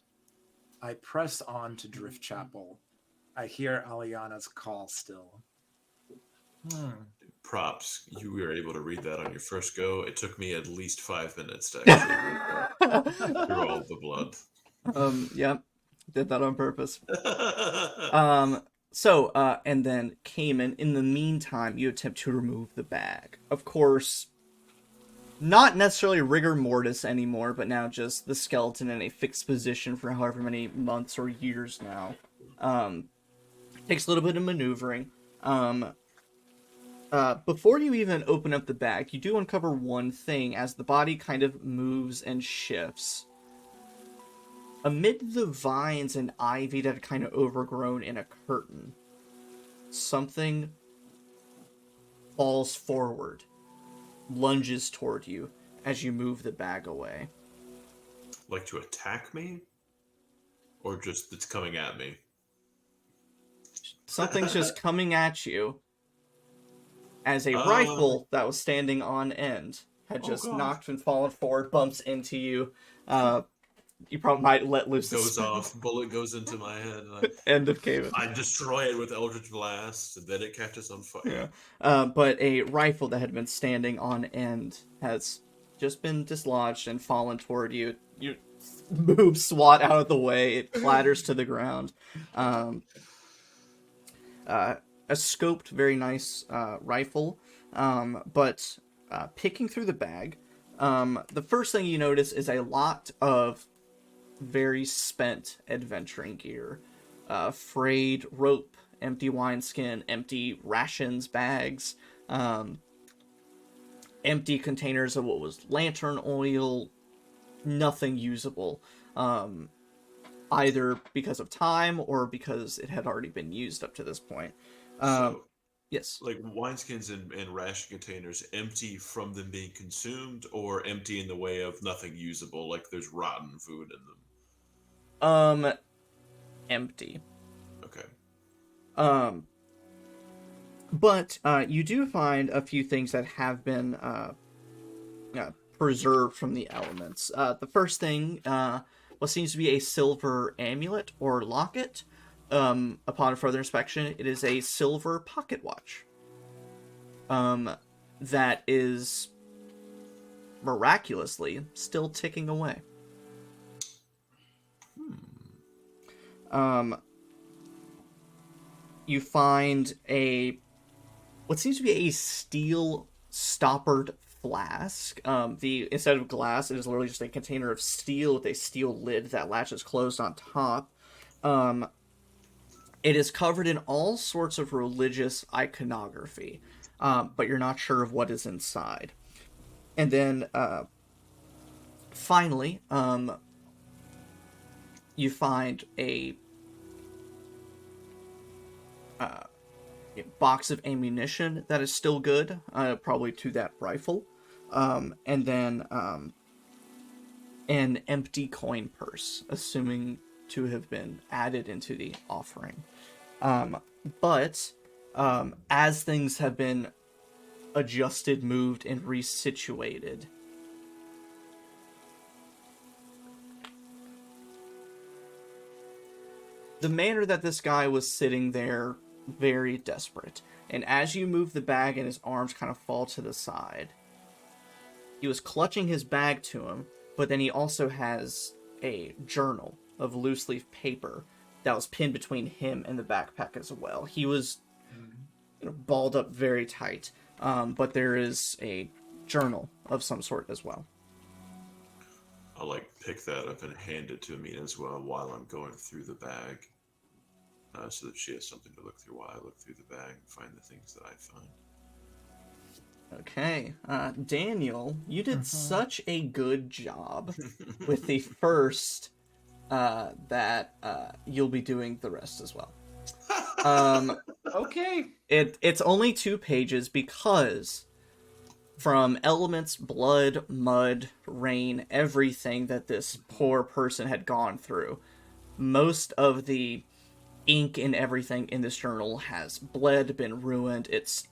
D: I press on to Driftchapel. I hear Aliana's call still.
A: Props. You were able to read that on your first go. It took me at least 5 minutes to actually read that through all the blood.
C: Yep. Did that on purpose. And then Kamin, in the meantime, you attempt to remove the bag. Of course, not necessarily rigor mortis anymore, but now just the skeleton in a fixed position for however many months or years now. Takes a little bit of maneuvering. Before you even open up the bag, you do uncover one thing as the body kind of moves and shifts. Amid the vines and ivy that are kind of overgrown in a curtain, something falls forward, lunges toward you as you move the bag away.
A: Like to attack me? Or just it's coming at me?
C: Something's just coming at you as a rifle that was standing on end had just knocked and fallen forward, bumps into you. You probably might let loose.
A: Goes off, bullet goes into my head. And
C: End of Kamin.
A: I destroy it with Eldritch Blast, and then it catches on fire.
C: Yeah. But a rifle that had been standing on end has just been dislodged and fallen toward you. You move SWAT out of the way. It clatters to the ground. A scoped, very nice rifle. But picking through the bag, the first thing you notice is a lot of very spent adventuring gear. Frayed rope, empty wineskin, empty rations bags, empty containers of what was lantern oil, nothing usable. Either because of time or because it had already been used up to this point. Yes.
A: like wineskins and ration containers empty from them being consumed, or empty in the way of nothing usable, like there's rotten food in them?
C: Empty.
A: Okay.
C: Um, but you do find a few things that have been preserved from the elements. The first thing, what seems to be a silver amulet or locket. Upon further inspection, it is a silver pocket watch. That is miraculously still ticking away. You find what seems to be a steel stoppered flask. Instead of glass, it is literally just a container of steel with a steel lid that latches closed on top. It is covered in all sorts of religious iconography, but you're not sure of what is inside. And then, finally, you find a box of ammunition that is still good, probably to that rifle, and then an empty coin purse, assuming to have been added into the offering. But as things have been adjusted, moved, and resituated, the manner that this guy was sitting there, very desperate, and as you move the bag and his arms kind of fall to the side, he was clutching his bag to him, but then he also has a journal of loose leaf paper that was pinned between him and the backpack as well. He was balled up very tight, but there is a journal of some sort as well.
A: I'll like pick that up and hand it to Amina as well while I'm going through the bag, so that she has something to look through while I look through the bag and find the things that I find.
C: Okay, Daniel, you did such a good job with the first that you'll be doing the rest as well.
D: Okay.
C: It's only 2 pages because from elements, blood, mud, rain, everything that this poor person had gone through, most of the ink and everything in this journal has bled, been ruined. It's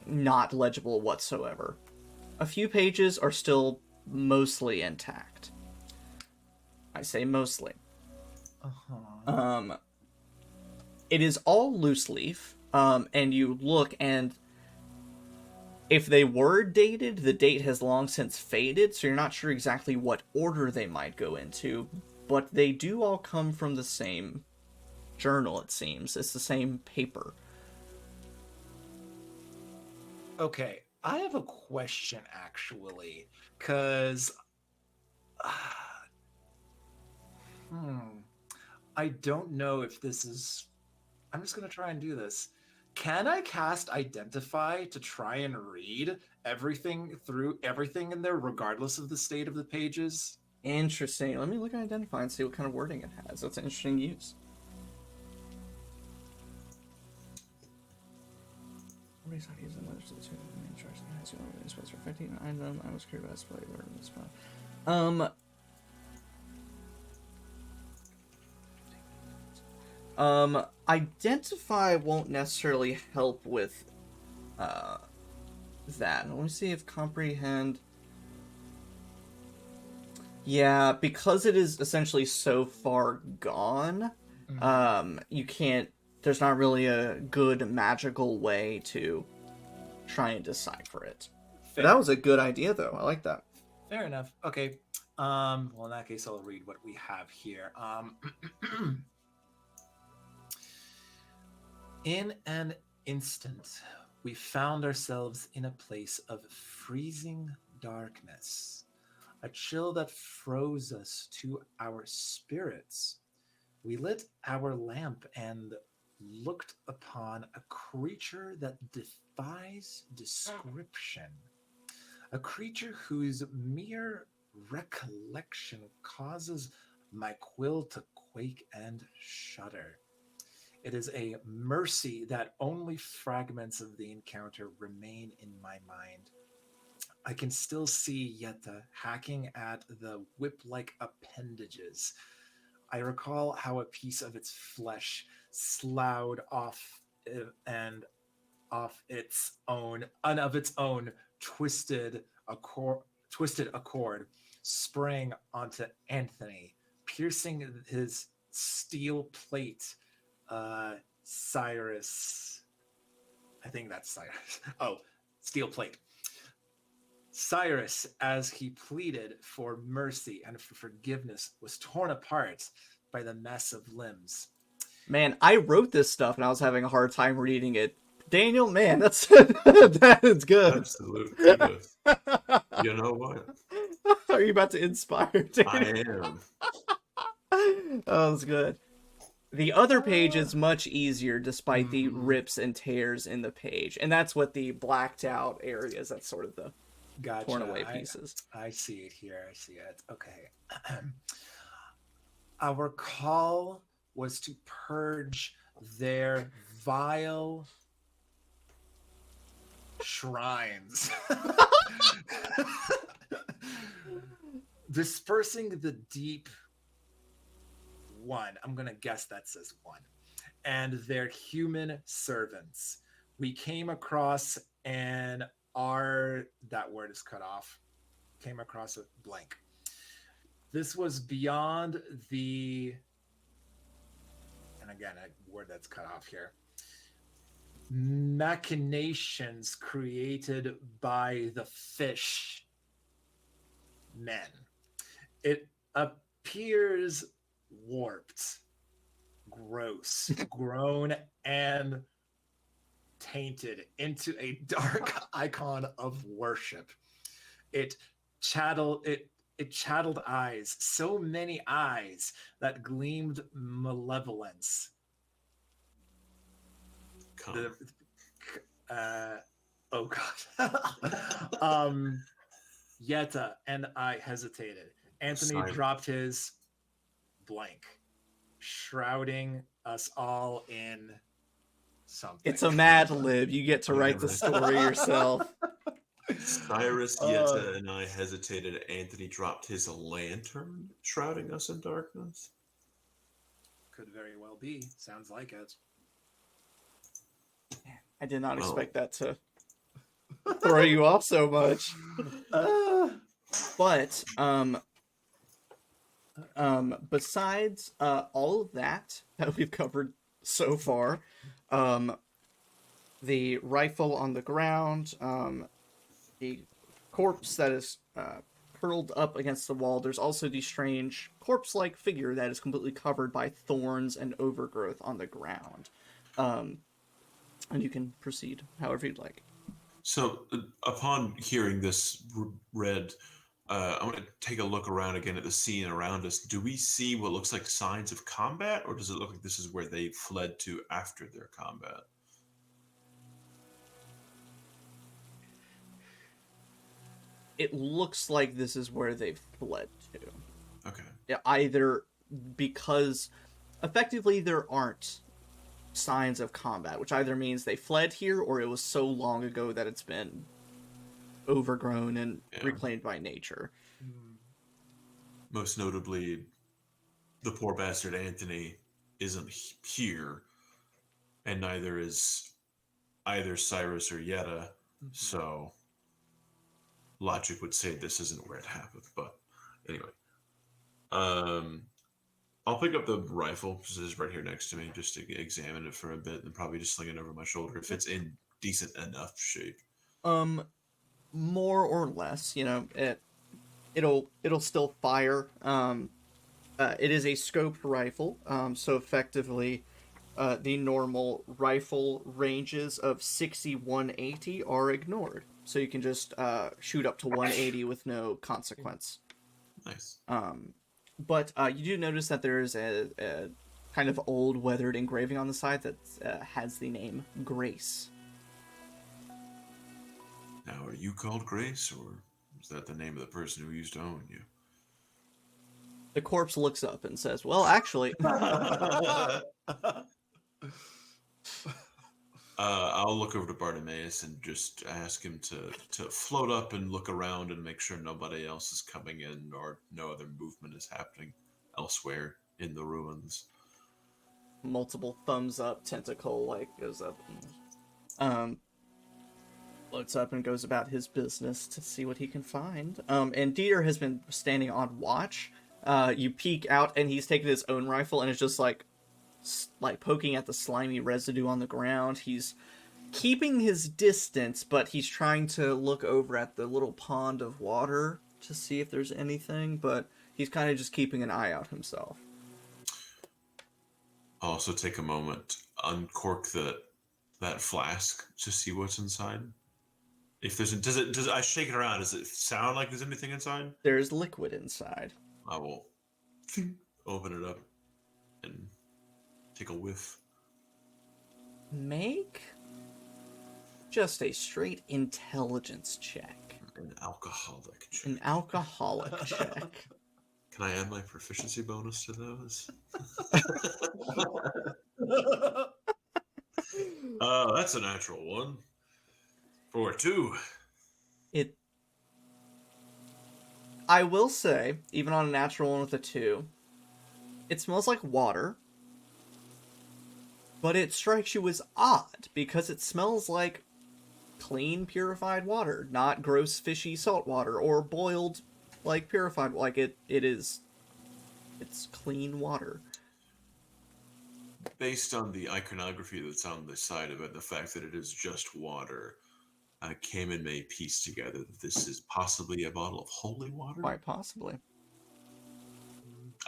C: not legible whatsoever. A few pages are still mostly intact. I say mostly. It is all loose leaf, and you look, and if they were dated, the date has long since faded, so you're not sure exactly what order they might go into, but they do all come from the same journal, it seems. It's the same paper.
D: Okay, I have a question actually, because I don't know if this is. I'm just gonna try and do this. Can I cast Identify to try and read everything in there, regardless of the state of the pages?
C: Interesting. Let me look at Identify and see what kind of wording it has. That's an interesting use. I was curious about this one. Identify won't necessarily help with that. Let me see if comprehend. Yeah, because it is essentially so far gone, you can't. There's not really a good magical way to try and decipher it. But that was a good idea, though. I like that.
D: Fair enough. Okay. Well, in that case, I'll read what we have here. In an instant, we found ourselves in a place of freezing darkness, a chill that froze us to our spirits. We lit our lamp and looked upon a creature that defies description. A creature whose mere recollection causes my quill to quake and shudder. It is a mercy that only fragments of the encounter remain in my mind. I can still see Yetta hacking at the whip-like appendages. I recall how a piece of its flesh sloughed off and off its own, and of its own twisted a cord, sprang onto Anthony, piercing his steel plate. Cyrus, I think that's Cyrus. Oh, steel plate. Cyrus, as he pleaded for mercy and for forgiveness, was torn apart by the mess of limbs.
C: Man, I wrote this stuff and I was having a hard time reading it. Daniel, man, that's that is good.
A: Absolute kudos. You know what?
C: Are you about to inspire Daniel?
A: I am.
C: Oh, that's good. The other page is much easier despite the rips and tears in the page. And that's what the blacked out areas, that's sort of the torn away pieces.
D: I see it here. I see it. Okay. Our call was to purge their vile shrines. Dispersing the deep one. I'm going to guess that says one. And their human servants. We came across that word is cut off. Came across a blank. This was beyond the, and again, a word that's cut off here, machinations created by the fish men. It appears warped, gross, grown, and tainted into a dark icon of worship. It chatteled eyes, so many eyes that gleamed malevolence. Oh God. Yetta and I hesitated. Anthony dropped his blank, shrouding us all in something.
C: It's a Mad Lib. You get to write the story yourself.
A: Cyrus, Yetta, and I hesitated. Anthony dropped his lantern, shrouding us in darkness.
D: Could very well be. Sounds like it.
C: I did not expect that to throw you off so much. But besides all of that we've covered so far, the rifle on the ground, the corpse that is curled up against the wall, there's also the strange corpse-like figure that is completely covered by thorns and overgrowth on the ground. And you can proceed however you'd like.
A: So, upon hearing this read, I want to take a look around again at the scene around us. Do we see what looks like signs of combat, or does it look like this is where they fled to after their combat?
C: It looks like this is where they've fled to.
A: Okay.
C: Yeah, either because effectively there aren't signs of combat, which either means they fled here or it was so long ago that it's been overgrown and reclaimed by nature.
A: Most notably, the poor bastard Anthony isn't here, and neither is either Cyrus or Yetta, so logic would say this isn't where it happened. But anyway, I'll pick up the rifle, because it is right here next to me, just to examine it for a bit, and probably just sling it over my shoulder if it's in decent enough shape.
C: More or less, it'll still fire. It is a scoped rifle, so effectively, the normal rifle ranges of 60, 180 are ignored. So you can just shoot up to 180 with no consequence.
A: Nice.
C: But you do notice that there is a kind of old weathered engraving on the side that has the name Grace.
A: Now, are you called Grace, or is that the name of the person who used to own you?
C: The corpse looks up and says, well, actually...
A: I'll look over to Bartimaeus and just ask him to float up and look around and make sure nobody else is coming in or no other movement is happening elsewhere in the ruins.
C: Multiple thumbs up tentacle like goes up and floats up and goes about his business to see what he can find. And Dieter has been standing on watch. You peek out and he's taking his own rifle and it's just like poking at the slimy residue on the ground. He's keeping his distance, but he's trying to look over at the little pond of water to see if there's anything, but he's kind of just keeping an eye out himself.
A: I'll also take a moment, uncork that flask to see what's inside. If there's does I shake it around? Does it sound like there's anything inside?
C: There's liquid inside.
A: I will open it up and take a whiff.
C: Make just a straight intelligence check.
A: An alcoholic check.
C: An alcoholic check.
A: Can I add my proficiency bonus to those? That's a natural one. For 2.
C: I will say, even on a natural one with a 2, it smells like water. But it strikes you as odd, because it smells like clean, purified water, not gross, fishy salt water, or boiled, like, purified, like it's clean water.
A: Based on the iconography that's on the side of it, the fact that it is just water, Kamin may piece together that this is possibly a bottle of holy water.
C: Quite possibly.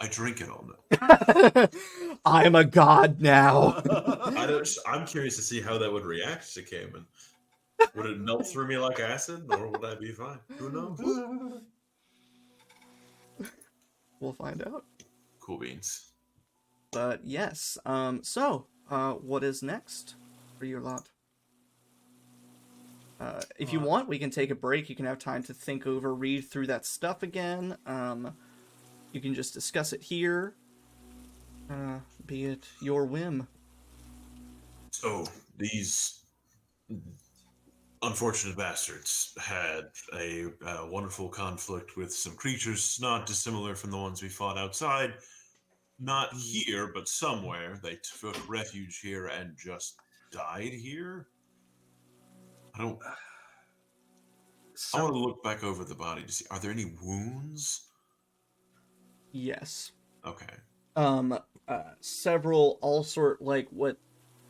A: I drink it all now.
C: I'm a god now.
A: I'm curious to see how that would react to Kamin. Would it melt through me like acid, or would I be fine? Who knows?
C: We'll find out.
A: Cool beans.
C: But yes, so what is next for your lot? If you want, we can take a break. You can have time to think over, read through that stuff again. You can just discuss it here. Be it your whim.
A: So, these unfortunate bastards had a wonderful conflict with some creatures not dissimilar from the ones we fought outside. Not here, but somewhere. They took refuge here and just died here. I want to look back over the body to see, are there any wounds?
C: Yes.
A: Okay.
C: Several, all sort, like, what,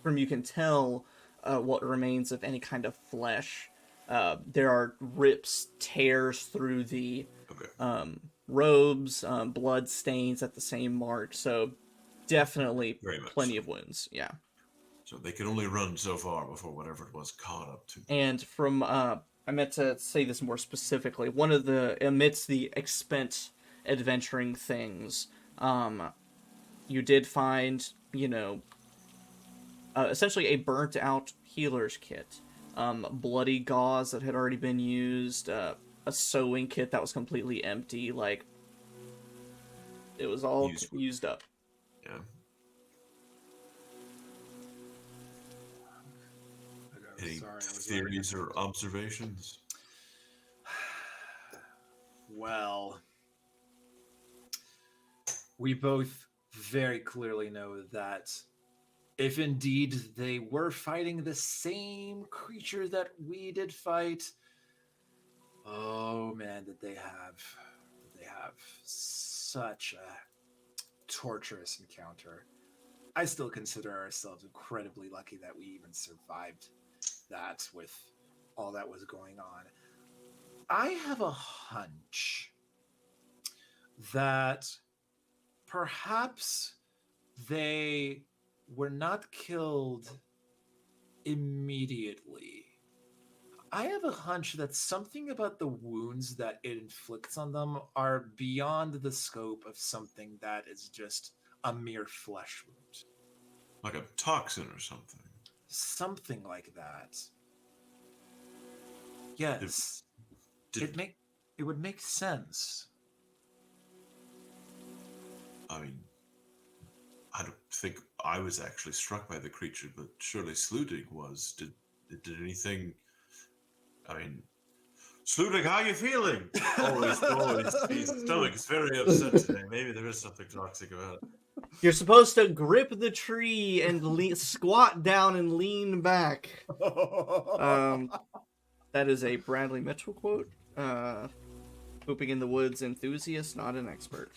C: from you can tell, what remains of any kind of flesh. There are rips, tears through the robes, blood stains at the same mark, so definitely plenty of wounds, yeah.
A: So they could only run so far before whatever it was caught up to.
C: And from, I meant to say this more specifically, one of the, amidst the expense adventuring things, you did find, essentially a burnt out healer's kit, bloody gauze that had already been used, a sewing kit that was completely empty, like, it was all used up.
A: Yeah. Any theories or observations?
D: Well, we both very clearly know that if indeed they were fighting the same creature that we did fight, oh man, did they have such a torturous encounter. I still consider ourselves incredibly lucky that we even survived that with all that was going on. I have a hunch that perhaps they were not killed immediately. I have a hunch that something about the wounds that it inflicts on them are beyond the scope of something that is just a mere flesh wound.
A: Like a toxin or something.
D: Something like that. Yes. It would make sense.
A: I mean, think I was actually struck by the creature, but surely Sludig was. Did anything? I mean, Sludig, how are you feeling? His stomach is very upset today. Maybe there is something toxic about it.
C: You're supposed to grip the tree and squat down and lean back. That is a Bradley Mitchell quote. Pooping in the woods enthusiast, not an expert.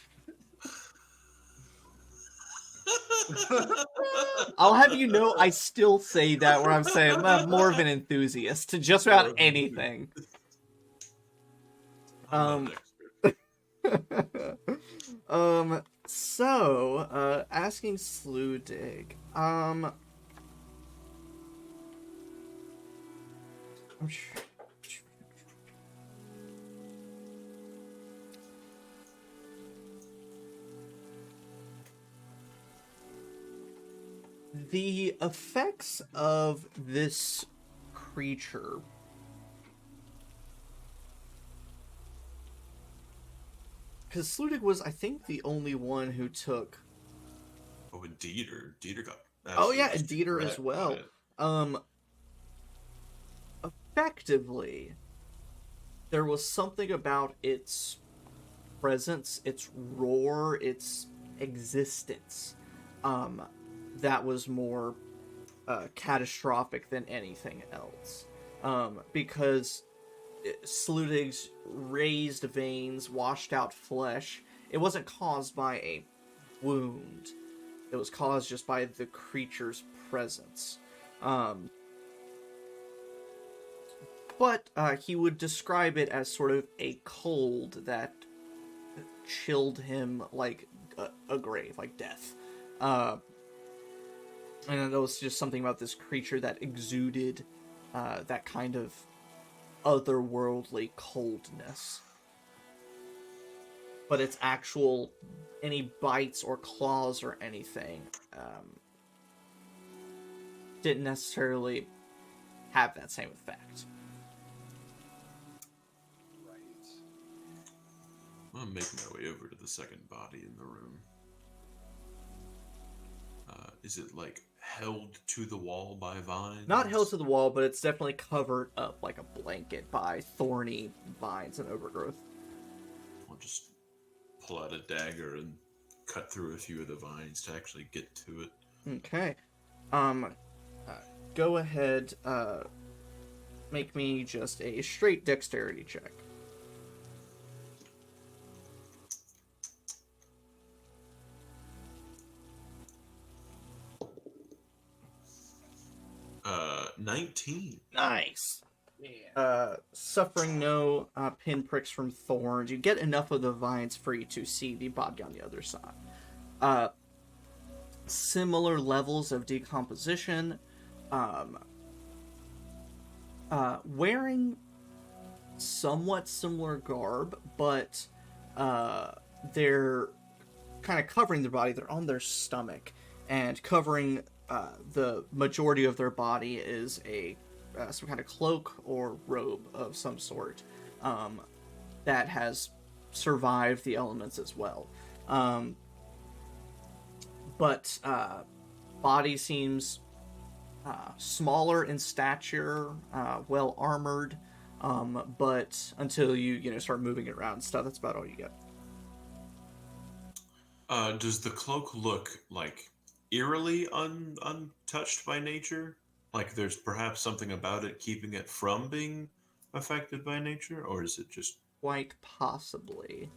C: I'll have you know, I still say that where I'm saying I'm more of an enthusiast to just about anything. So, asking Sludig, I'm sure. The effects of this creature because Sludig was, I think, the only one who took.
A: Oh, and Dieter got.
C: Oh yeah, and Dieter as well. Effectively, there was something about its presence, its roar, its existence, that was more catastrophic than anything else. Because Sludig's raised veins, washed out flesh, it wasn't caused by a wound. It was caused just by the creature's presence. But he would describe it as sort of a cold that chilled him like a grave, like death. And it was just something about this creature that exuded that kind of otherworldly coldness. But its actual, any bites or claws or anything, didn't necessarily have that same effect.
D: Right.
A: I'm making my way over to the second body in the room. Is it like held to the wall by vines?
C: Not held to the wall, but it's definitely covered up like a blanket by thorny vines and overgrowth.
A: I'll just pull out a dagger and cut through a few of the vines to actually get to it.
C: Okay. Go ahead, make me just a straight dexterity check.
A: Uh, 19.
C: Nice.
D: Yeah.
C: Suffering no pinpricks from thorns. You get enough of the vines for you to see the body on the other side. Similar levels of decomposition. Wearing somewhat similar garb, but they're kind of covering their body. They're on their stomach, and covering the majority of their body is a some kind of cloak or robe of some sort that has survived the elements as well. But body seems smaller in stature, well armored, but until you start moving it around and stuff, that's about all you get.
A: Does the cloak look like eerily untouched by nature? Like there's perhaps something about it keeping it from being affected by nature, or is it just
C: Quite possibly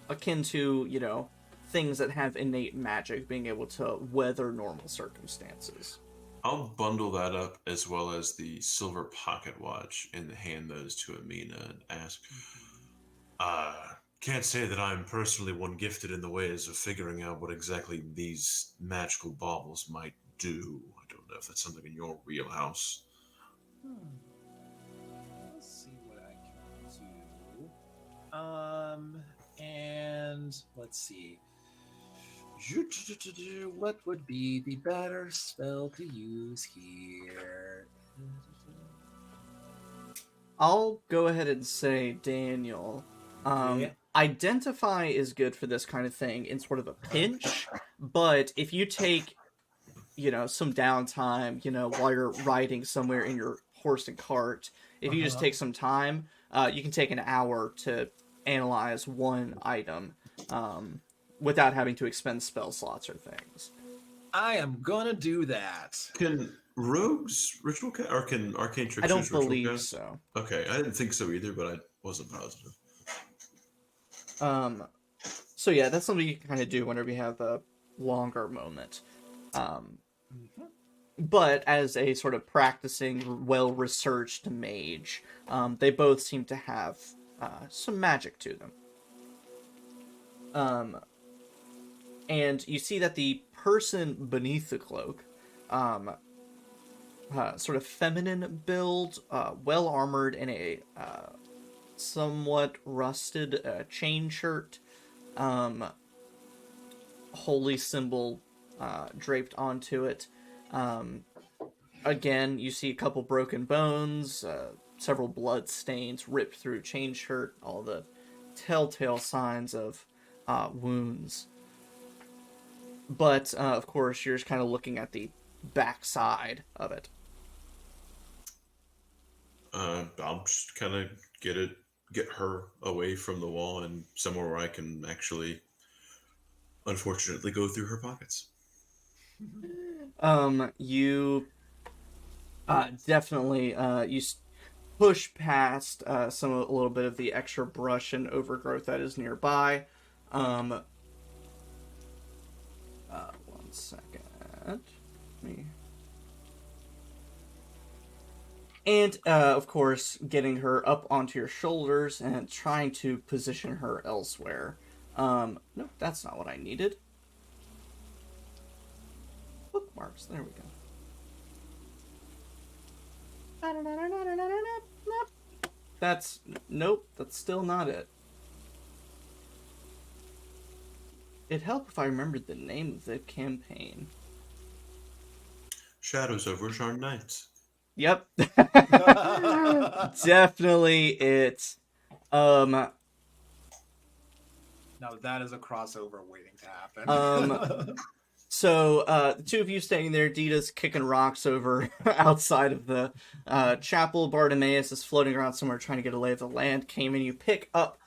C: akin to things that have innate magic being able to weather normal circumstances.
A: I'll bundle that up as well as the silver pocket watch and hand those to Amina and ask, can't say that I'm personally one gifted in the ways of figuring out what exactly these magical baubles might do. I don't know if that's something in your wheelhouse.
D: Let's see what I can do. And let's see. What would be the better spell to use here?
C: I'll go ahead and say, Daniel, Identify is good for this kind of thing in sort of a pinch, but if you take some downtime, while you're riding somewhere in your horse and cart, if you just take some time, you can take an hour to analyze one item without having to expend spell slots or things.
D: I am gonna do that.
A: Can rogues ritual cast, or can arcane tricksters
C: I don't
A: ritual
C: believe
A: cast?
C: so.
A: Okay, I didn't think so either, but I wasn't positive.
C: So yeah, that's something you can kind of do whenever you have a longer moment. But as a sort of practicing, well-researched mage, they both seem to have some magic to them. And you see that the person beneath the cloak, sort of feminine build, well-armored in a somewhat rusted chain shirt, holy symbol draped onto it. Again, you see a couple broken bones, several blood stains ripped through chain shirt, all the telltale signs of wounds. But, of course, you're just kind of looking at the backside of it.
A: I'll just kind of get her away from the wall and somewhere where I can actually, unfortunately, go through her pockets.
C: You definitely you push past a little bit of the extra brush and overgrowth that is nearby. 1 second. And, of course, getting her up onto your shoulders and trying to position her elsewhere. No, that's not what I needed. Bookmarks, there we go. Nope, that's still not it. It'd help if I remembered the name of the campaign.
A: Shadows over Charmed Nights.
C: Yep. Definitely it.
D: Now that is a crossover waiting to happen.
C: So, the two of you standing there, Dita's kicking rocks over outside of the chapel. Bartimaeus is floating around somewhere trying to get a lay of the land. Kamin, you pick up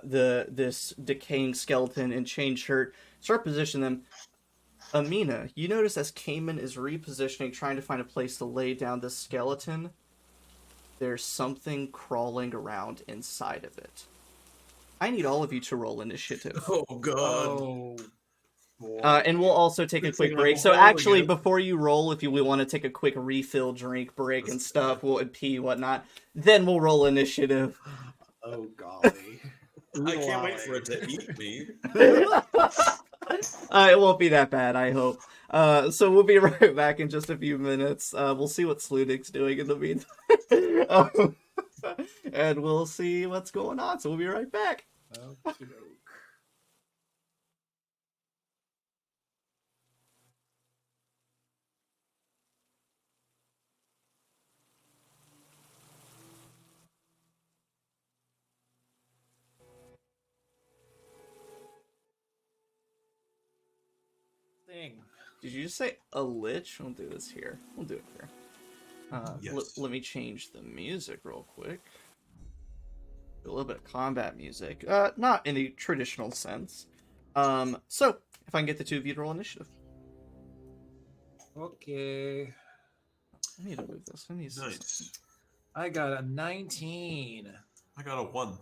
C: this decaying skeleton in chain shirt, start positioning them. Amina, you notice as Kamin is repositioning, trying to find a place to lay down this skeleton, there's something crawling around inside of it. I need all of you to roll initiative.
A: Oh, God.
D: Oh, boy.
C: And we'll also take a quick break. So actually, before you roll, if we want to take a quick refill, drink break and stuff, we'll pee, whatnot, then we'll roll initiative.
D: Oh, golly.
A: I can't wait for it to eat me.
C: It won't be that bad, I hope. So we'll be right back in just a few minutes. We'll see what Sludic's doing in the meantime. And we'll see what's going on. So we'll be right back.
D: Okey-doke. Thing.
C: Did you just say a lich? We'll do this here. We'll do it here.
A: Yes.
C: Let me change the music real quick. A little bit of combat music. Not in the traditional sense. So, if I can get the two of you to roll initiative.
D: Okay.
C: I need to move this. I need to
A: Nice.
D: I got a 19.
A: I got a 1.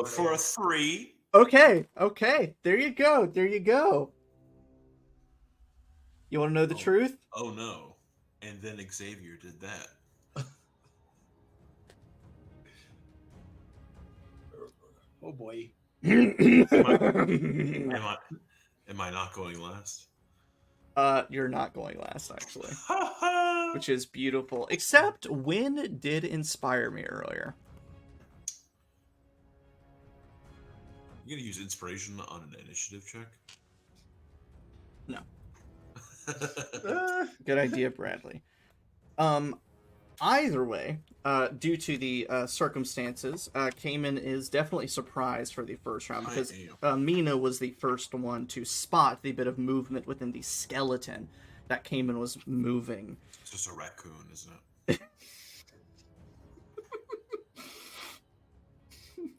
A: For a 3.
C: Okay. There you go. You want to know the truth?
A: Oh, no. And then Xavier did that.
D: Oh boy.
A: Am I not going last?
C: You're not going last, actually. Which is beautiful. Except Wynn did inspire me earlier.
A: You gonna use inspiration on an initiative check?
C: No. Good idea, Bradley. Either way, due to the circumstances, Kamin is definitely surprised for the first round because Mina was the first one to spot the bit of movement within the skeleton that Kamin was moving.
A: It's just a raccoon, isn't it?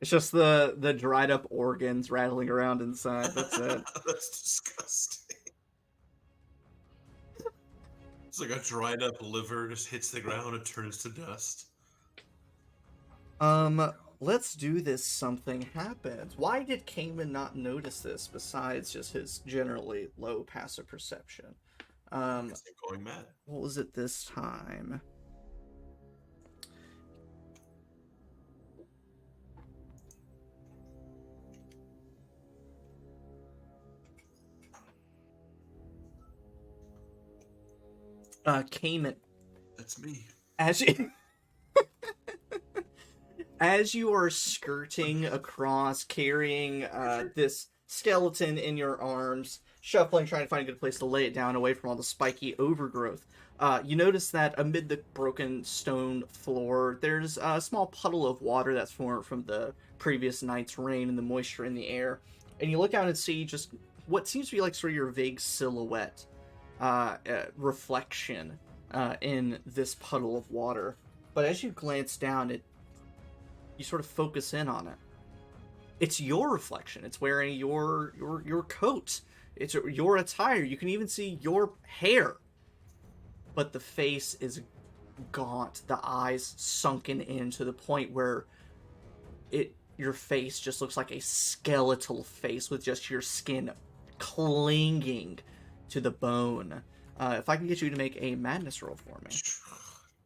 C: It's just the dried up organs rattling around inside. That's it.
A: That's disgusting. It's like a dried up liver just hits the ground and turns to dust.
C: Let's do this. Something happens. Why did Kamin not notice this besides just his generally low passive perception?
A: Going mad.
C: What was it this time? Kamin.
A: That's me.
C: As you are skirting across, carrying this skeleton in your arms, shuffling, trying to find a good place to lay it down away from all the spiky overgrowth, you notice that amid the broken stone floor, there's a small puddle of water that's formed from the previous night's rain and the moisture in the air. And you look out and see just what seems to be like sort of your vague silhouette reflection in this puddle of water. But as you glance down, you sort of focus in on it. It's your reflection. It's wearing your coat. It's your attire. You can even see your hair. But the face is gaunt. The eyes sunken in to the point where your face just looks like a skeletal face with just your skin clinging to the bone. If I can get you to make a madness roll for me.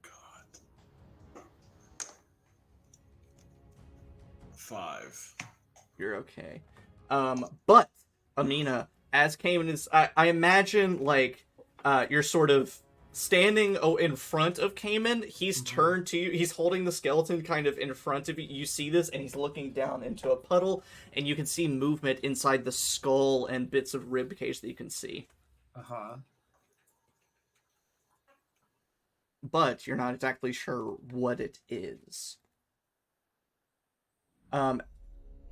A: God. 5.
C: You're okay. But Amina, as Kamin is, I imagine like you're sort of standing in front of Kamin. He's turned to you. He's holding the skeleton kind of in front of you. You see this, and he's looking down into a puddle, and you can see movement inside the skull and bits of rib cage that you can see. But you're not exactly sure what it is.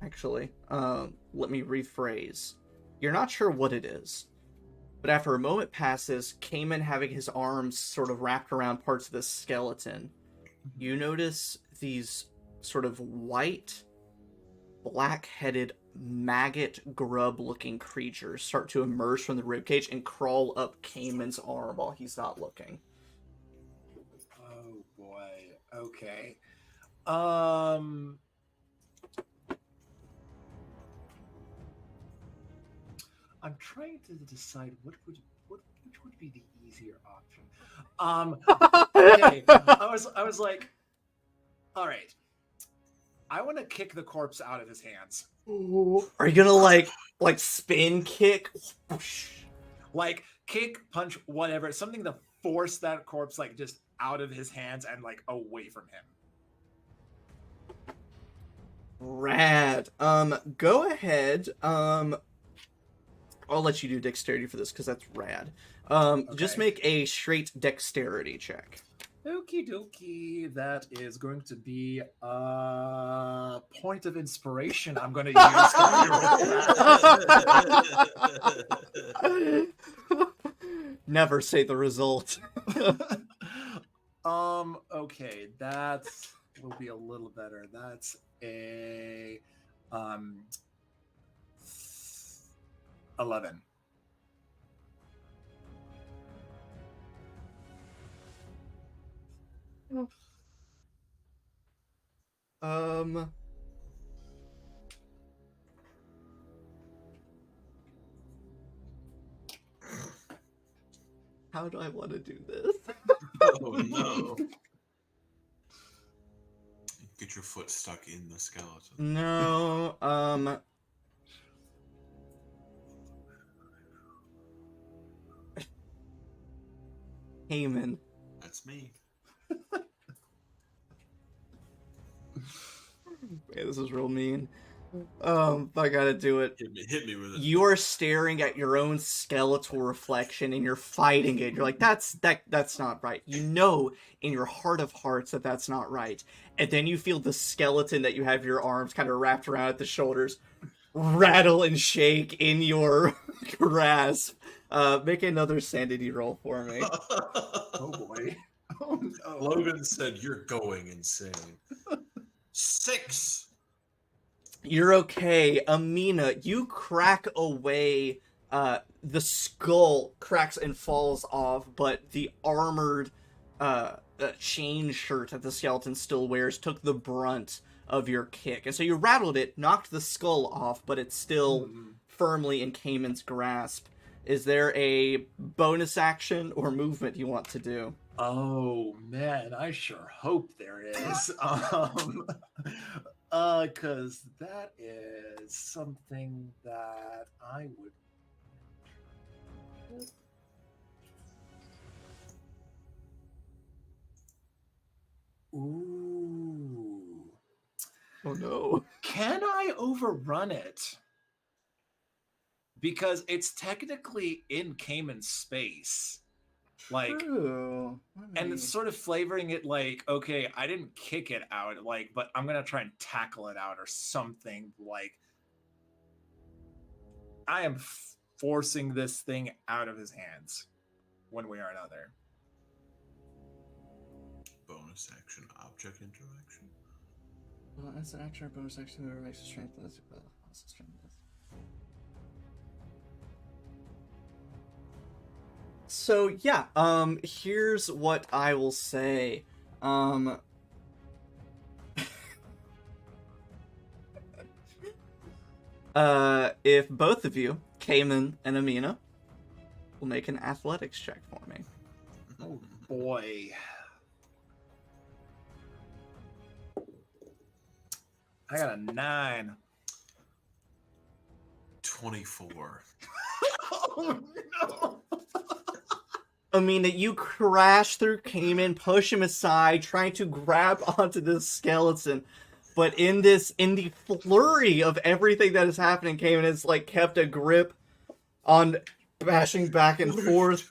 C: Actually, let me rephrase. You're not sure what it is. But after a moment passes, Kamin having his arms sort of wrapped around parts of the skeleton, you notice these sort of white, black-headed, maggot grub-looking creatures start to emerge from the ribcage and crawl up Kamin's arm while he's not looking.
D: Oh boy. Okay. I'm trying to decide which would be the easier option. Okay. I was like, all right. I want to kick the corpse out of his hands.
C: Are you gonna like spin kick?
D: Like kick, punch, whatever, something to force that corpse like just out of his hands and like away from him.
C: Rad. Go ahead. I'll let you do dexterity for this because that's rad.
D: Okay.
C: Just make a straight dexterity check.
D: Okie dokie. That is going to be a point of inspiration I'm going to use.
C: Never say the result.
D: Okay, that will be a little better. That's a 11.
C: How do I want to do this?
A: Oh no. Get your foot stuck in the skeleton.
C: No, Kamin.
A: That's me.
C: Yeah, this is real mean. I gotta do it.
A: Hit me with it.
C: You are staring at your own skeletal reflection and you're fighting it. You're like, that's not right. You know in your heart of hearts that that's not right. And then you feel the skeleton that you have your arms kind of wrapped around at the shoulders rattle and shake in your grasp. Make another sanity roll for me.
D: Oh boy. Oh no.
A: Logan said you're going insane. 6.
C: You're okay. Amina, you crack away. The skull cracks and falls off, but the armored chain shirt that the skeleton still wears took the brunt of your kick. And so you rattled it, knocked the skull off, but it's still firmly in Kamin's grasp. Is there a bonus action or movement you want to do?
D: Oh man, I sure hope there is. Cause that is something that I would. Ooh.
C: Oh no.
D: Can I overrun it? Because it's technically in Kamin's space. Like,
C: True.
D: and it's sort of flavoring it like, okay, I didn't kick it out, like, but I'm gonna try and tackle it out or something. Like, I am forcing this thing out of his hands, one way or another.
A: Bonus action, object interaction.
C: Well, that's an action or bonus action that makes a strength. So yeah, here's what I will say. If both of you, Kamin and Amina, will make an athletics check for me.
D: Oh boy. I got a 9.
A: 24.
D: Oh no.
C: Amina, you crash through Kamin, push him aside, trying to grab onto this skeleton. But in the flurry of everything that is happening, Kamin has like kept a grip on bashing back and forth,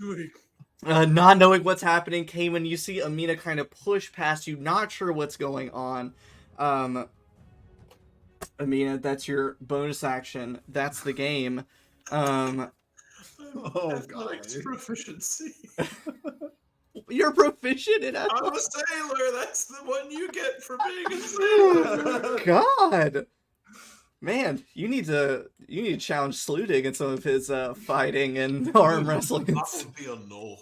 C: not knowing what's happening. Kamin, you see Amina kind of push past you, not sure what's going on. Amina, that's your bonus action. That's the game.
A: Athletics proficiency.
C: You're proficient in athletics?
A: I'm a sailor. That's the one you get for being a sailor.
C: God, man, you need to challenge Sludig in some of his fighting and arm wrestling.
A: That would be a no.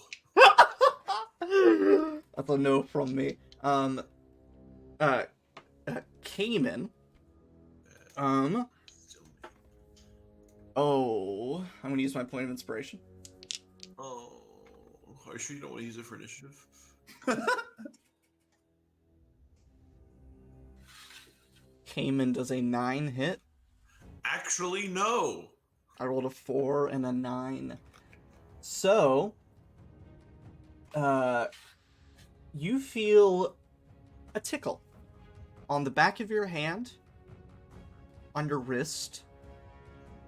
C: That's a no from me. Kamin. Oh, I'm gonna use my point of inspiration.
A: Oh, are you sure you don't want to use it for initiative?
C: Kamin does a 9 hit.
A: Actually, no.
C: I rolled a 4 and a 9. So, you feel a tickle on the back of your hand, on your wrist,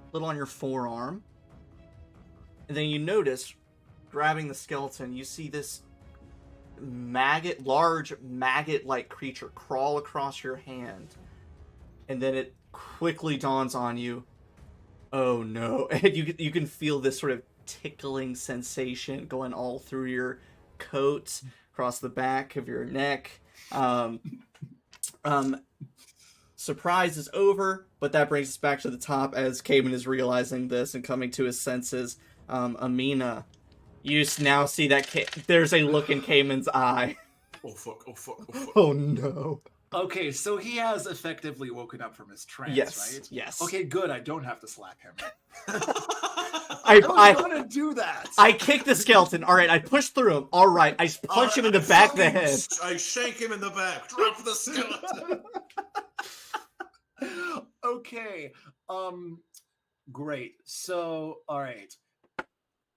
C: a little on your forearm, and then you notice, grabbing the skeleton, you see this large maggot-like creature crawl across your hand, and then it quickly dawns on you, oh no, and you can feel this sort of tickling sensation going all through your coat, across the back of your neck. Surprise is over, but that brings us back to the top as Kamin is realizing this and coming to his senses. Amina, you now see that there's a look in Kamin's eye.
A: Oh fuck, oh fuck, oh fuck.
C: Oh no.
D: Okay, so he has effectively woken up from his trance,
C: Yes,
D: right?
C: yes.
D: Okay, good. I don't have to slap him.
C: I
D: want to do that.
C: I kick the skeleton. All right, I push through him. All right, I punch him in the back of the head.
A: I shank him in the back. Drop the skeleton.
D: Okay. Great. So, all right.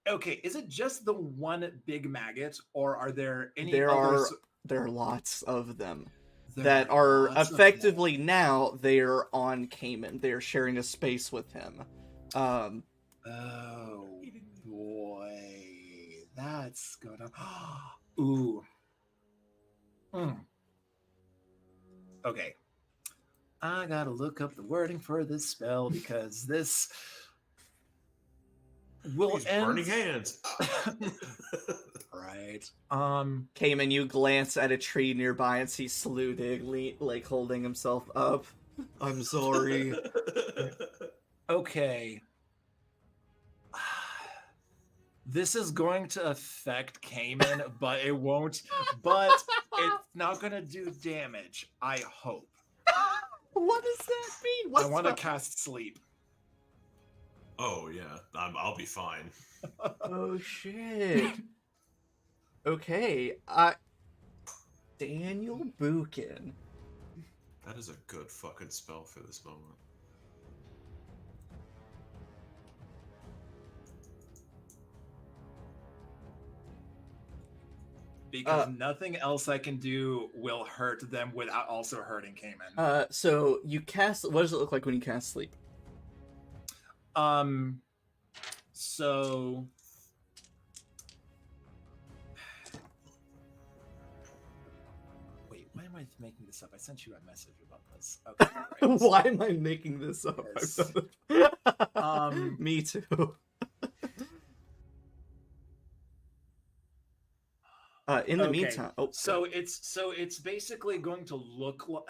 D: Okay, is it just the one big maggot, or are there any
C: There
D: others?
C: are lots of them. that
D: are
C: are
D: lots of
C: effectively
D: them.
C: now they're on Kamin. They're sharing a space with him.
D: Oh boy, that's gonna. Ooh. Mm. Okay. I gotta look up the wording for this spell because this will
A: These
D: end.
A: burning hands.
D: Right.
C: Kamin, you glance at a tree nearby and see Sludig like holding himself up. I'm sorry.
D: Okay. This is going to affect Kamin, but it won't. But it's not gonna do damage. I hope.
C: What does that mean?
D: I
C: What's
D: want to
C: the-
D: cast sleep.
A: Oh yeah, I'll be fine.
C: Oh shit. Okay, Daniel Buchan.
A: That is a good fucking spell for this moment.
D: Because nothing else I can do will hurt them without also hurting Kamin.
C: So you cast. What does it look like when you cast sleep?
D: So wait, why am I making this up? I sent you a message about this. Okay, right.
C: Why am I making this up?
D: Yes.
C: Me too. In the
D: Okay,
C: meantime,
D: so it's basically going to look like,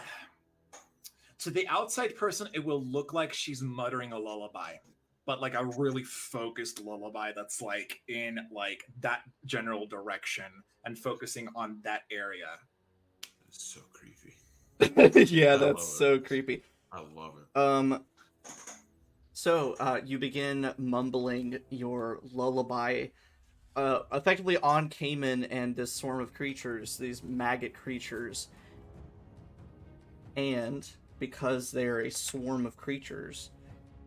D: to the outside person, it will look like she's muttering a lullaby, but like a really focused lullaby that's like in like that general direction and focusing on that area.
A: It's so creepy.
C: yeah,
A: I
C: that's
A: love
C: so
A: it.
C: creepy.
A: I love it.
C: So you begin mumbling your lullaby, effectively on Kamin and this swarm of creatures, these maggot creatures. And because they're a swarm of creatures,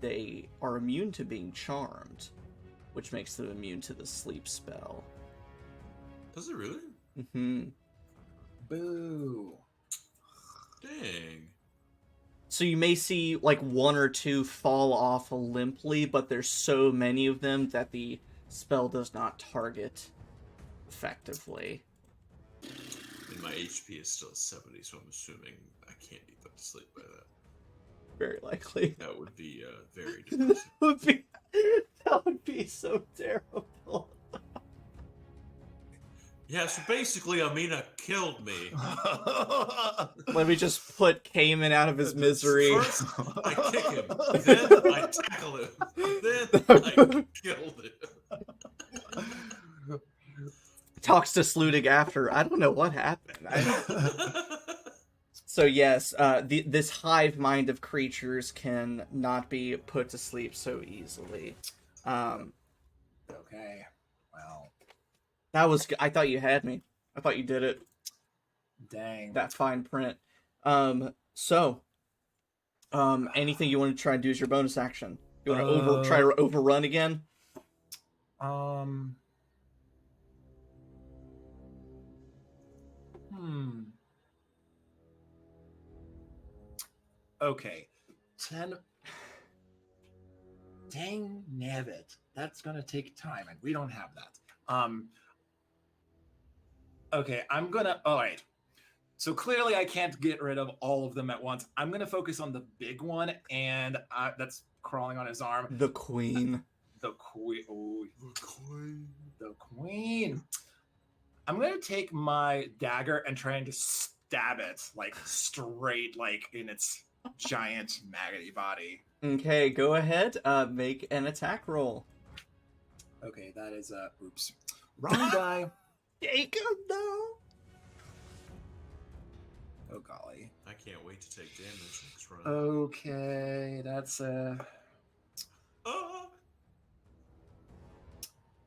C: they are immune to being charmed, which makes them immune to the sleep spell.
A: Does it really?
C: Mm-hmm.
D: Boo.
A: Dang.
C: So you may see like one or two fall off limply, but there's so many of them that the spell does not target effectively.
A: And my HP is still 70, so I'm assuming I can't be put to sleep by that.
C: Very likely.
A: That would be very depressing.
C: That would be so terrible.
A: Yeah, so basically Amina killed me.
C: Let me just put Kamin out of his misery.
A: First, I kick him. Then I tackle him. Then I killed him.
C: Talks to Sludig after. I don't know what happened. So yes, this hive mind of creatures can not be put to sleep so easily.
D: Okay. Well,
C: That was. I thought you had me. I thought you did it.
D: dang.
C: That fine print. Anything you want to try and do as your bonus action? You want to try to overrun again?
D: Okay. 10. Dang nabbit. That's gonna take time, and we don't have that. Okay, I'm gonna. All right. So clearly, I can't get rid of all of them at once. I'm gonna focus on the big one, and that's crawling on his arm.
C: The queen.
D: The queen. Oh,
A: The queen.
D: the queen. I'm gonna take my dagger and try and just stab it, like straight, like in its giant maggoty body.
C: Okay, go ahead. Make an attack roll.
D: Okay, that is oops, wrong die.
C: Jacob, no.
D: Oh golly.
A: I can't wait to take damage next round.
D: Okay, that's a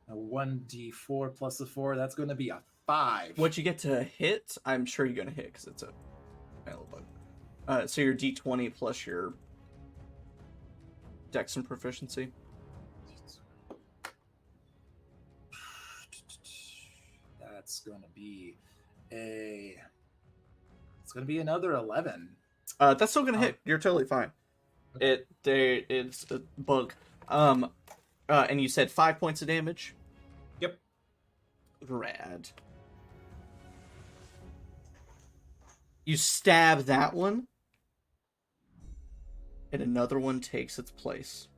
D: 1d4 plus a 4. That's going to be a 5.
C: What you get to hit? I'm sure you're gonna hit because it's a melee bug. So your D20 plus your Dex and proficiency.
D: That's going to be a It's gonna be another 11.
C: That's still gonna hit. You're totally fine. It's a bug. And you said 5 points of damage?
D: Yep.
C: Rad. You stab that one, and another one takes its place.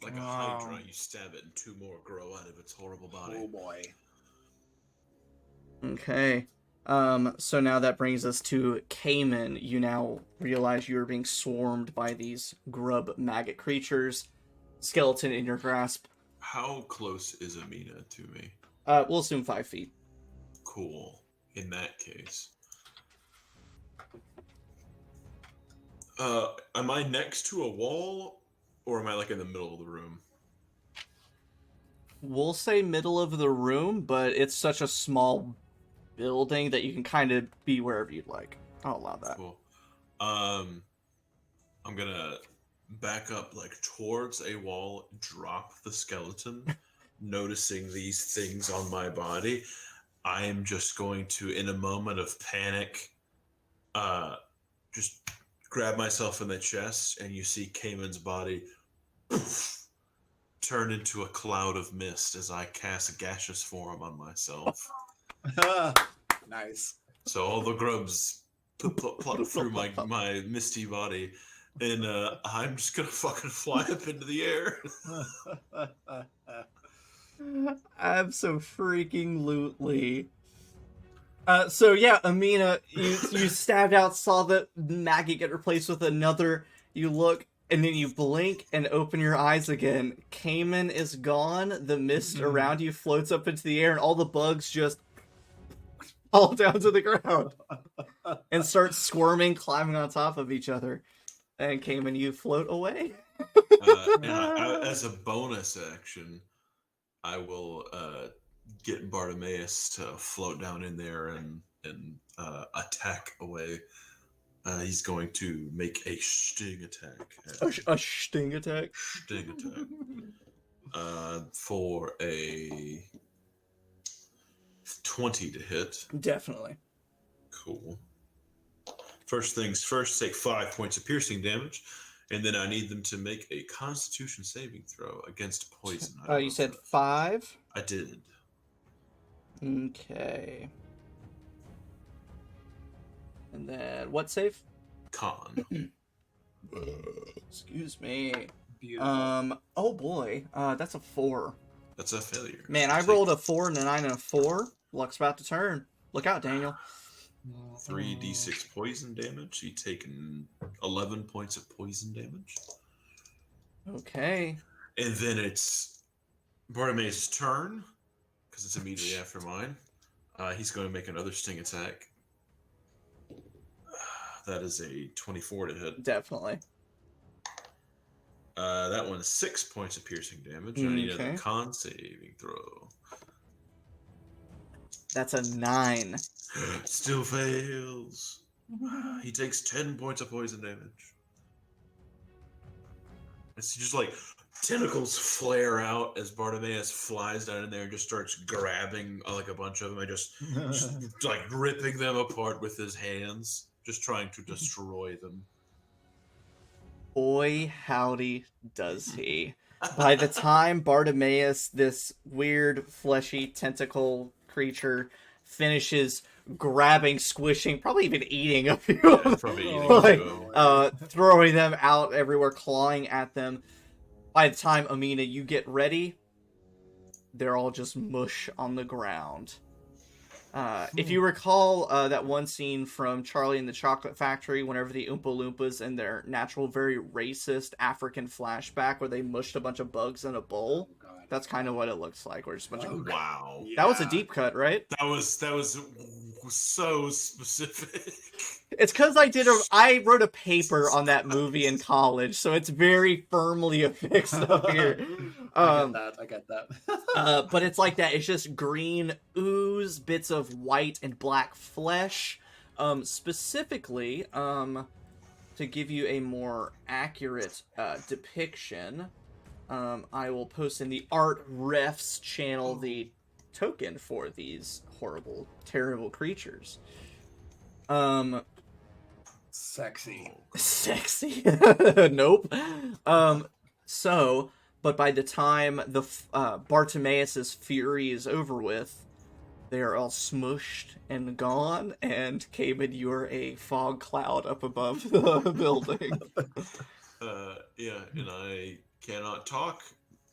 A: Like a hydra, you stab it and 2 more grow out of its horrible body.
D: Oh boy.
C: Okay. So now that brings us to Kamin. You now realize you are being swarmed by these grub maggot creatures. Skeleton in your grasp.
A: How close is Amina to me?
C: We'll assume 5 feet.
A: Cool. In that case. Am I next to a wall, or am I like in the middle of the room?
C: We'll say middle of the room, but it's such a small building that you can kind of be wherever you'd like. I'll allow that.
A: Cool. I'm gonna back up like towards a wall, drop the skeleton, noticing these things on my body. I am just going to, in a moment of panic, just grab myself in the chest, and you see Kamin's body poof, turn into a cloud of mist as I cast a gaseous form on myself.
D: Nice.
A: So all the grubs pluck through my misty body, and I'm just gonna fucking fly up into the air.
C: Abso-freaking-lutely. So yeah, Amina, you stabbed out, saw the maggot get replaced with another. You look, and then you blink and open your eyes again. Kamin is gone. The mist around you floats up into the air, and all the bugs just fall down to the ground and start squirming, climbing on top of each other. And Kamin, you float away.
A: As a bonus action, I will get Bartimaeus to float down in there and attack away. He's going to make a sting attack.
C: A sting attack?
A: Sting attack. For a 20 to hit.
C: Definitely.
A: Cool. First things first, take 5 points of piercing damage, and then I need them to make a Constitution saving throw against poison.
C: You said 5?
A: I did.
C: Okay. And then what save?
A: Con.
C: Excuse me.
D: Beautiful.
C: Oh boy. That's a 4.
A: That's a failure.
C: Man, I rolled a 4 and a 9 and a 4. Luck's about to turn. Look out, Daniel.
A: 3d6 poison damage. You take 11 points of poison damage.
C: Okay.
A: And then it's Bartimaeus' turn, because it's immediately after mine. He's going to make another sting attack. That is a 24 to hit.
C: Definitely.
A: That one is 6 points of piercing damage. I need a con saving throw.
C: That's a 9.
A: Still fails. He takes 10 points of poison damage. It's just like tentacles flare out as Bartimaeus flies down in there and just starts grabbing like a bunch of them and just like ripping them apart with his hands, just trying to destroy them.
C: Boy, howdy does he. By the time Bartimaeus, this weird, fleshy, tentacle creature, finishes grabbing, squishing, probably even eating a few of them,
A: Probably eating
C: like, throwing them out everywhere, clawing at them. By the time, Amina, you get ready, they're all just mush on the ground. If you recall that one scene from Charlie and the Chocolate Factory, whenever the Oompa Loompas and their natural, very racist African flashback where they mushed a bunch of bugs in a bowl, that's kind of what it looks like. We're just a bunch of...
A: Wow.
C: That was a deep cut, right?
A: That was so specific.
C: It's because I wrote a paper on that movie in college, so it's very firmly affixed up here.
D: I get that.
C: But it's like that. It's just green ooze, bits of white and black flesh. Specifically, to give you a more accurate depiction, I will post in the Art Refs channel the token for these horrible, terrible creatures.
D: Sexy.
C: Sexy. Nope. But by the time the Bartimaeus's fury is over with, they are all smushed and gone, and Kamin, you're a fog cloud up above the building.
A: Yeah, and I cannot talk.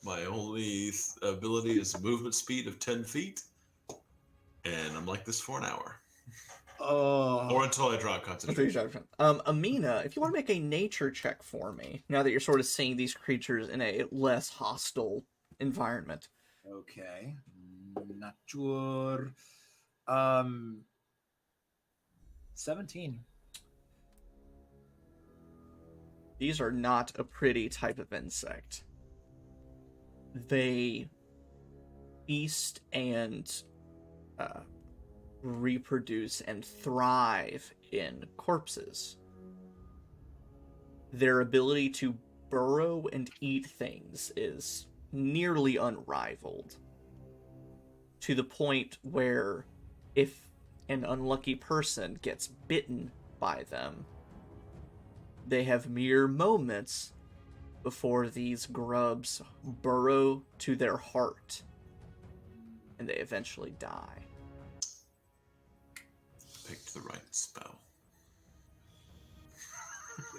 A: My only ability is movement speed of 10 feet, and I'm like this for an hour. Or until I draw concentration.
C: Amina, if you want to make a nature check for me, now that you're sort of seeing these creatures in a less hostile environment.
D: Okay. Nature. 17.
C: These are not a pretty type of insect. They feast and reproduce and thrive in corpses. Their ability to burrow and eat things is nearly unrivaled, to the point where if an unlucky person gets bitten by them, they have mere moments before these grubs burrow to their heart, and they eventually die.
A: Picked the right spell.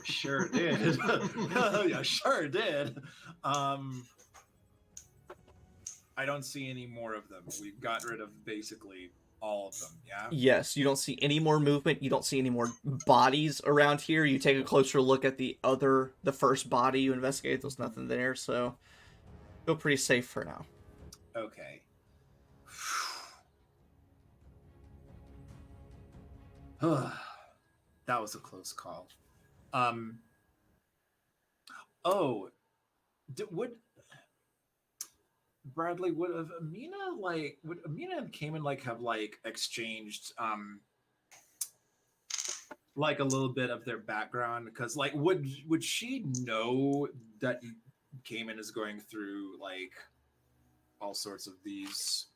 D: Sure did. Yeah, sure did. I don't see any more of them. We've got rid of basically all of them, yeah?
C: Yes, you don't see any more movement. You don't see any more bodies around here. You take a closer look at the first body you investigate. There's nothing there, so feel pretty safe for now.
D: Okay. That was a close call. Would Amina and Kamin have exchanged like a little bit of their background? Because would she know that Kamin is going through like all sorts of these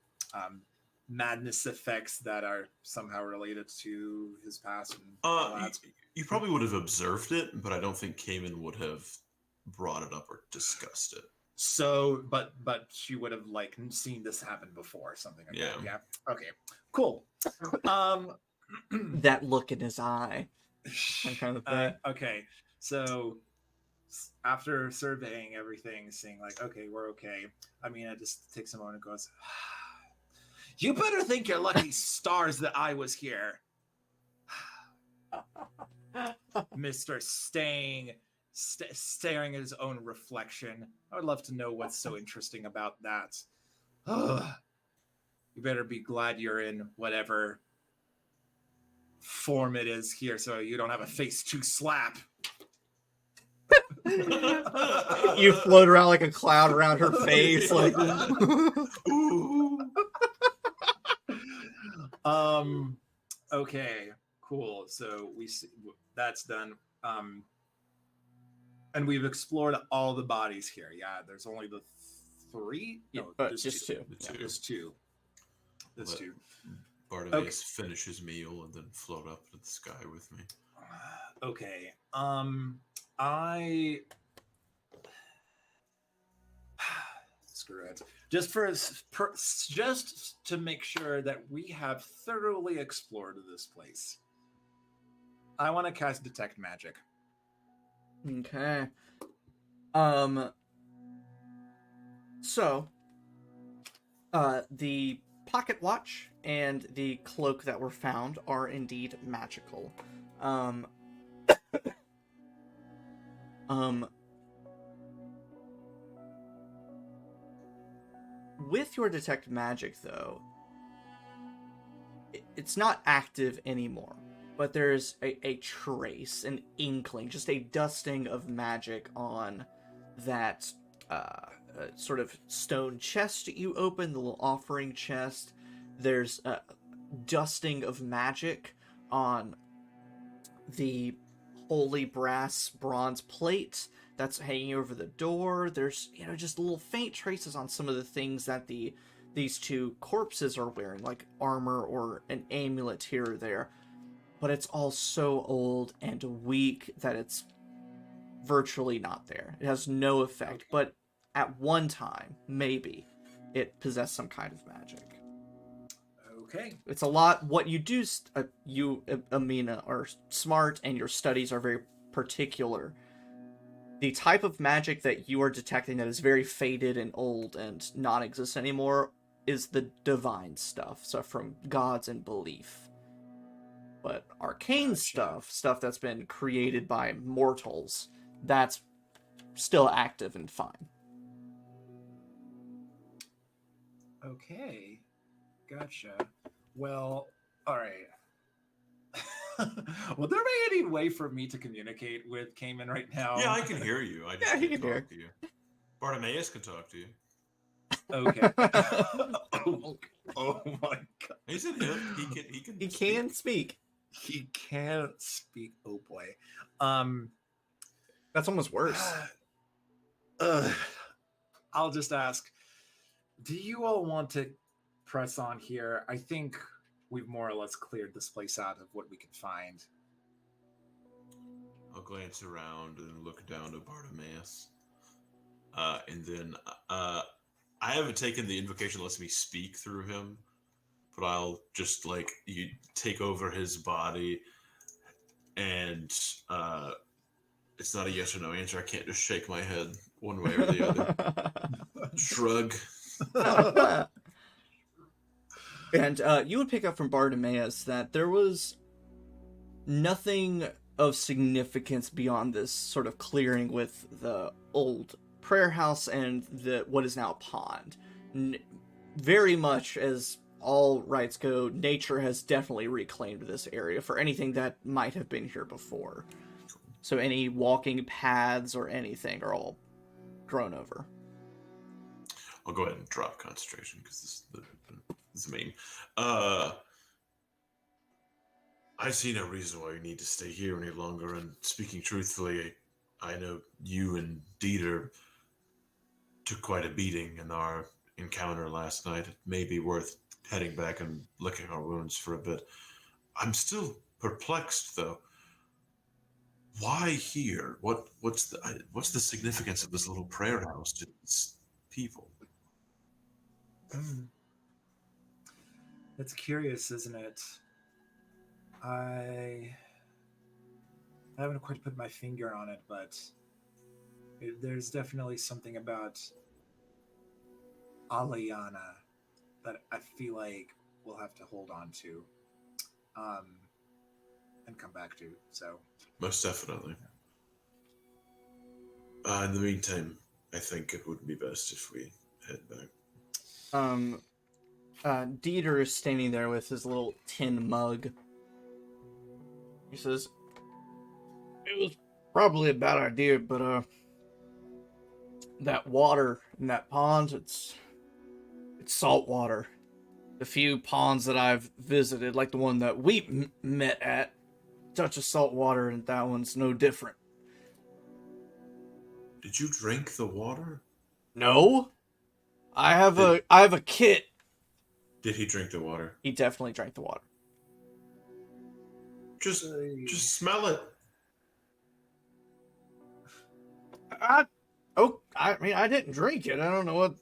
D: madness effects that are somehow related to his past? And all that?
A: You probably would have observed it, but I don't think Kamin would have brought it up or discussed it.
D: So, but she would have seen this happen before, something like that. Yeah. Okay. Cool.
C: That look in his eye, that kind of thing.
D: Okay. So, after surveying everything, seeing okay, we're okay. Amina just takes a moment and goes, "You better thank your lucky stars that I was here, Mr. Staring at his own reflection. I would love to know what's so interesting about that. You better be glad you're in whatever form it is here, so you don't have a face to slap."
C: You float around like a cloud around her face, like.
D: Okay, cool. So we see that's done. And we've explored all the bodies here. Yeah, there's only the 3. No,
C: just 2.
D: There's 2. There's 2.
A: Bartimaeus finish his meal and then float up to the sky with me.
D: Okay. Screw it. Just to make sure that we have thoroughly explored this place, I want to cast Detect Magic.
C: Okay. So, the pocket watch and the cloak that were found are indeed magical. With your detect magic, though, it's not active anymore, but there's a trace, an inkling, just a dusting of magic on that sort of stone chest you open, the little offering chest. There's a dusting of magic on the holy brass bronze plate that's hanging over the door. There's, just little faint traces on some of the things that these 2 corpses are wearing, like armor or an amulet here or there. but it's all so old and weak that it's virtually not there. It has no effect,
D: Okay.
C: but at one time, maybe, it possessed some kind of magic.
D: Okay.
C: It's a lot. What you do, you, Amina, are smart, and your studies are very particular. The type of magic that you are detecting that is very faded and old and non-existent anymore is the divine stuff, from gods and belief. But arcane stuff that's been created by mortals, that's still active and fine.
D: Okay. Gotcha. Well, all right. Will there be any way for me to communicate with Kamin right now?
A: Yeah, I can hear you. I just
C: Yeah, he
A: can't
C: can hear.
A: talk to you. Bartimaeus can talk to you.
D: Okay. Oh my god.
A: He's in him. He can.
C: He can speak.
D: He can't speak. Oh boy.
C: That's almost worse.
D: I'll just ask, do you all want to press on here? I think we've more or less cleared this place out of what we can find.
A: I'll glance around and look down to Bartimaeus. And then I haven't taken the invocation that lets me speak through him, but I'll just you take over his body, and it's not a yes or no answer. I can't just shake my head one way or the other. Shrug.
C: And you would pick up from Bartimaeus that there was nothing of significance beyond this sort of clearing with the old prayer house and what is now a pond. Very much as all rights go, nature has definitely reclaimed this area for anything that might have been here before. So any walking paths or anything are all grown over.
A: I'll go ahead and drop concentration because this is mean. I see no reason why you need to stay here any longer. And speaking truthfully, I know you and Dieter took quite a beating in our encounter last night. It may be worth heading back and licking our wounds for a bit. I'm still perplexed, though. Why here? What's the significance of this little prayer house to these people?
D: It's curious, isn't it? I haven't quite put my finger on it, but there's definitely something about Alayana that I feel like we'll have to hold on to and come back to. So
A: Most definitely. In the meantime, I think it would be best if we head back.
C: Dieter is standing there with his little tin mug. He says, "It was probably a bad idea, but that water in that pond, it's salt water. The few ponds that I've visited, like the one that we met at, touch of salt water, and that one's no different."
A: Did you drink the water?
C: No, I have a kit.
A: Did he drink the water?
C: He definitely drank the water.
A: Just smell it.
C: I mean, I didn't drink it. I don't know what,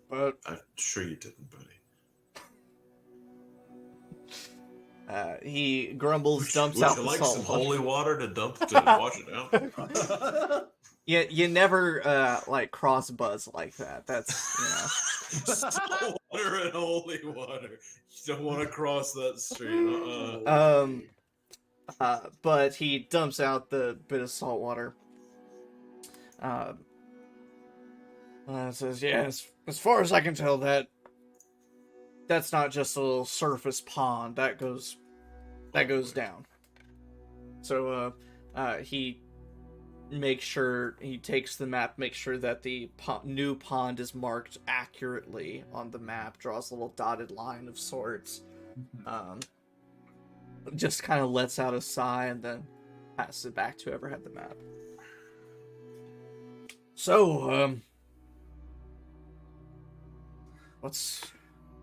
C: but
A: I'm sure you didn't, buddy.
C: he grumbles, dumps
A: Would
C: out
A: you
C: the
A: like
C: salt
A: some
C: water.
A: holy water to wash it out?
C: You never cross buzz like that. That's
A: Salt water and holy water. You don't want to cross that stream.
C: But he dumps out the bit of salt water. Says, "Yeah, as far as I can tell, that's not just a little surface pond. That goes down." So he makes sure he takes the map, makes sure that the new pond is marked accurately on the map, draws a little dotted line of sorts. Just kind of lets out a sigh and then passes it back to whoever had the map. So,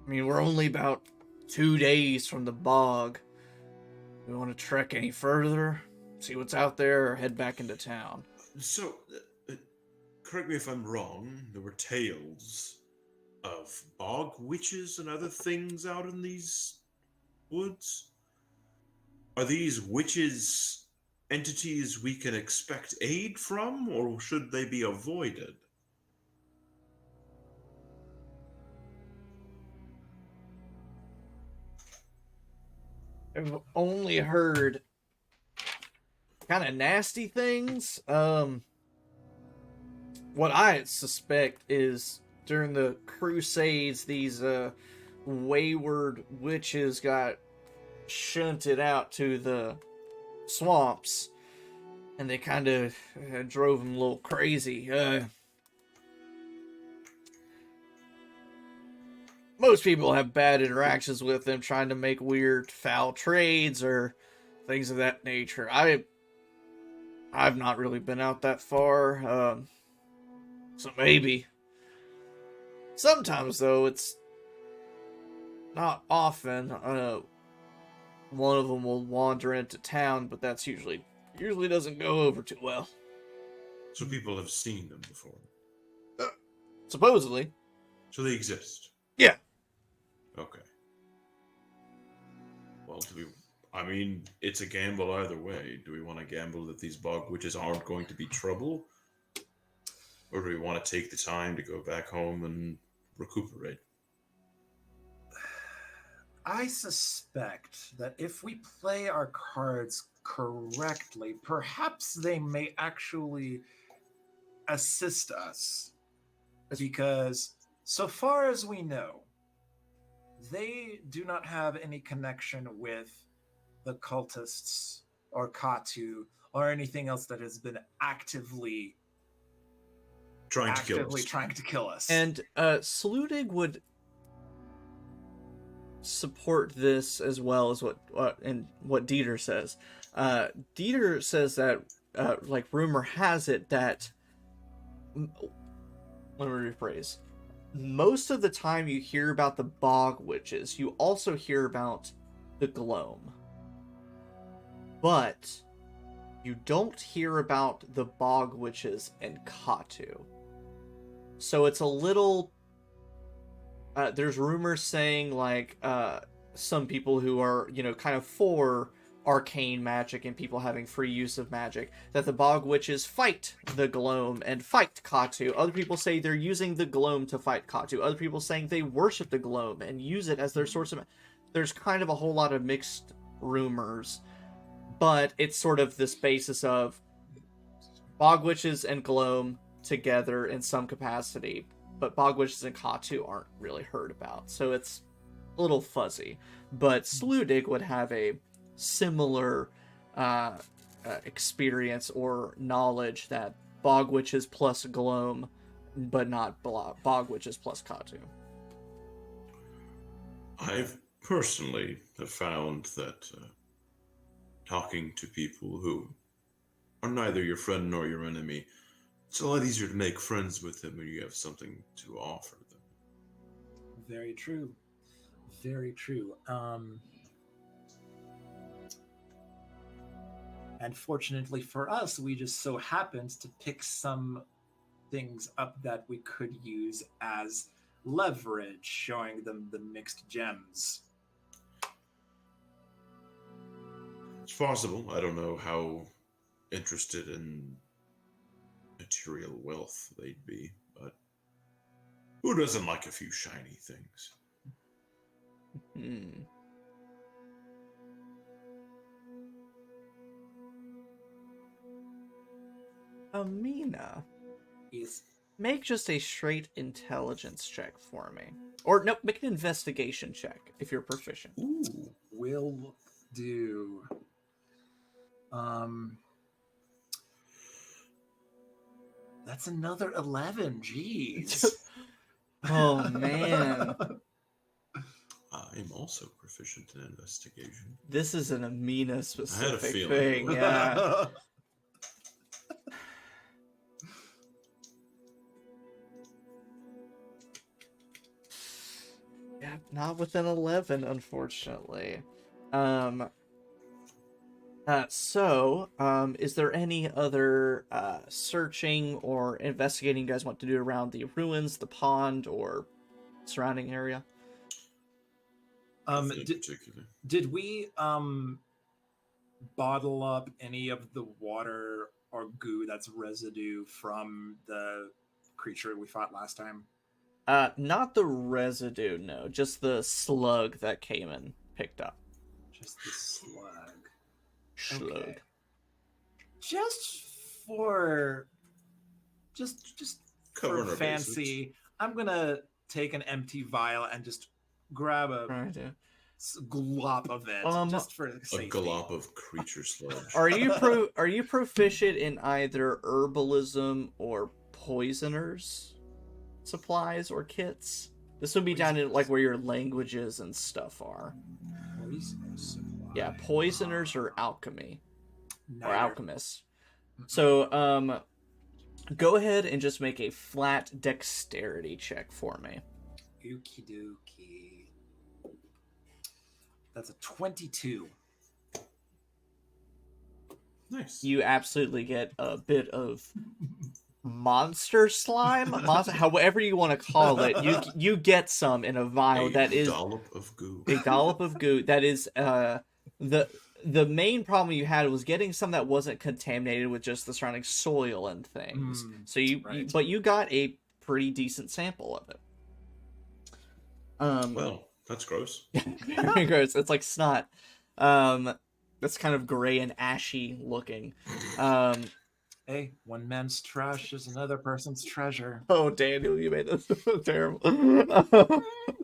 C: we're only about 2 days from the bog. We want to trek any further, see what's out there, or head back into town?
A: So, correct me if I'm wrong, there were tales of bog witches and other things out in these woods. Are these witches entities we can expect aid from, or should they be avoided?
C: I've only heard kind of nasty things. What I suspect is during the Crusades, these wayward witches got shunted out to the swamps, and they kind of drove them a little crazy. Most people have bad interactions with them, trying to make weird, foul trades or things of that nature. I've not really been out that far, so maybe. Sometimes, though, it's not often. One of them will wander into town, but that's usually doesn't go over too well.
A: So people have seen them before.
C: Supposedly.
A: So they exist.
C: Yeah.
A: Okay. Well, I mean, it's a gamble either way. Do we want to gamble that these bog witches aren't going to be trouble? Or do we want to take the time to go back home and recuperate?
D: I suspect that if we play our cards correctly, perhaps they may actually assist us. Because so far as we know, they do not have any connection with the cultists or Katu or anything else that has been actively
A: Trying to kill us.
C: And Salutig would support this as well as what Dieter says. Dieter says that, like, rumor has it that, let me rephrase, most of the time you hear about the bog witches, you also hear about the Gloam. But you don't hear about the bog witches in Katu. So it's a little... there's rumors saying, like, some people who are, kind of for arcane magic and people having free use of magic, that the bog witches fight the Gloam and fight Katu. Other people say they're using the Gloam to fight Katu. Other people saying they worship the Gloam and use it as their source of... There's kind of a whole lot of mixed rumors, but it's sort of this basis of bog witches and Gloam together in some capacity, but bog witches and Katu aren't really heard about, so it's a little fuzzy. But Sludig would have a similar experience or knowledge that bog witches plus Gloam, but not bog witches plus Katu.
A: I've personally have found that talking to people who are neither your friend nor your enemy, it's a lot easier to make friends with them when you have something to offer them.
D: Very true. Very true. And fortunately for us, we just so happened to pick some things up that we could use as leverage, showing them the mixed gems.
A: It's possible. I don't know how interested in material wealth they'd be, but who doesn't like a few shiny things?
C: Amina,
D: Yes.
C: make just a straight intelligence check for me. Or, no, make an investigation check if you're proficient.
D: Ooh, will do. That's another 11. Jeez.
C: Oh, man.
A: I'm also proficient in investigation.
C: This is an Amina specific
A: feeling.
C: thing, yeah. Yeah, not with an 11, unfortunately. Is there any other searching or investigating you guys want to do around the ruins, the pond, or surrounding area?
A: Nothing in particular.
D: Did we bottle up any of the water or goo that's residue from the creature we fought last time?
C: Not the residue, no. Just the slug that Kamin picked up.
D: Just the slug.
C: Slug.
D: Okay. Just for
A: Covering
D: for
A: our
D: fancy, I'm gonna take an empty vial and just grab a
C: Alright, yeah.
D: glop of it, just for
A: A
D: safety.
A: glop of creature sludge.
C: Are you proficient in either herbalism or poisoners supplies or kits? This would be down in like where your languages and stuff are.
D: Poison supply.
C: Yeah, poisoners or alchemy. Or
D: Neither.
C: alchemists. So, go ahead and just make a flat dexterity check for me.
D: Okie dokie. That's a 22.
A: Nice.
C: You absolutely get a bit of monster slime, however you want to call it. You get some in a vial that is
A: dollop of goo.
C: a dollop of goo. That is the main problem you had was getting some that wasn't contaminated with just the surrounding soil and things. So but you got a pretty decent sample of it.
A: Well, that's gross.
C: Very gross. It's like snot. That's kind of gray and ashy looking.
D: Hey, one man's trash is another person's treasure.
C: Oh, Daniel, you made this so terrible.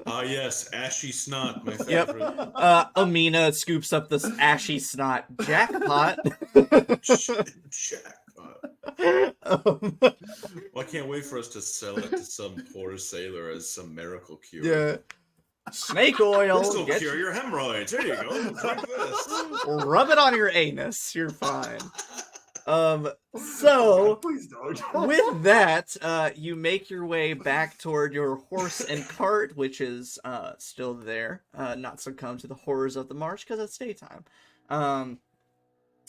A: Ah, yes, ashy snot, my
C: Yep.
A: favorite.
C: Amina scoops up this ashy snot. Jackpot.
A: Jackpot. Well, I can't wait for us to sell it to some poor sailor as some miracle cure.
C: Yeah. Snake oil.
A: This will cure your hemorrhoids. Here you go. Drink this.
C: Rub it on your anus. You're fine. So
D: Please don't.
C: with that, you make your way back toward your horse and cart, which is still there, not succumb to the horrors of the marsh because it's daytime.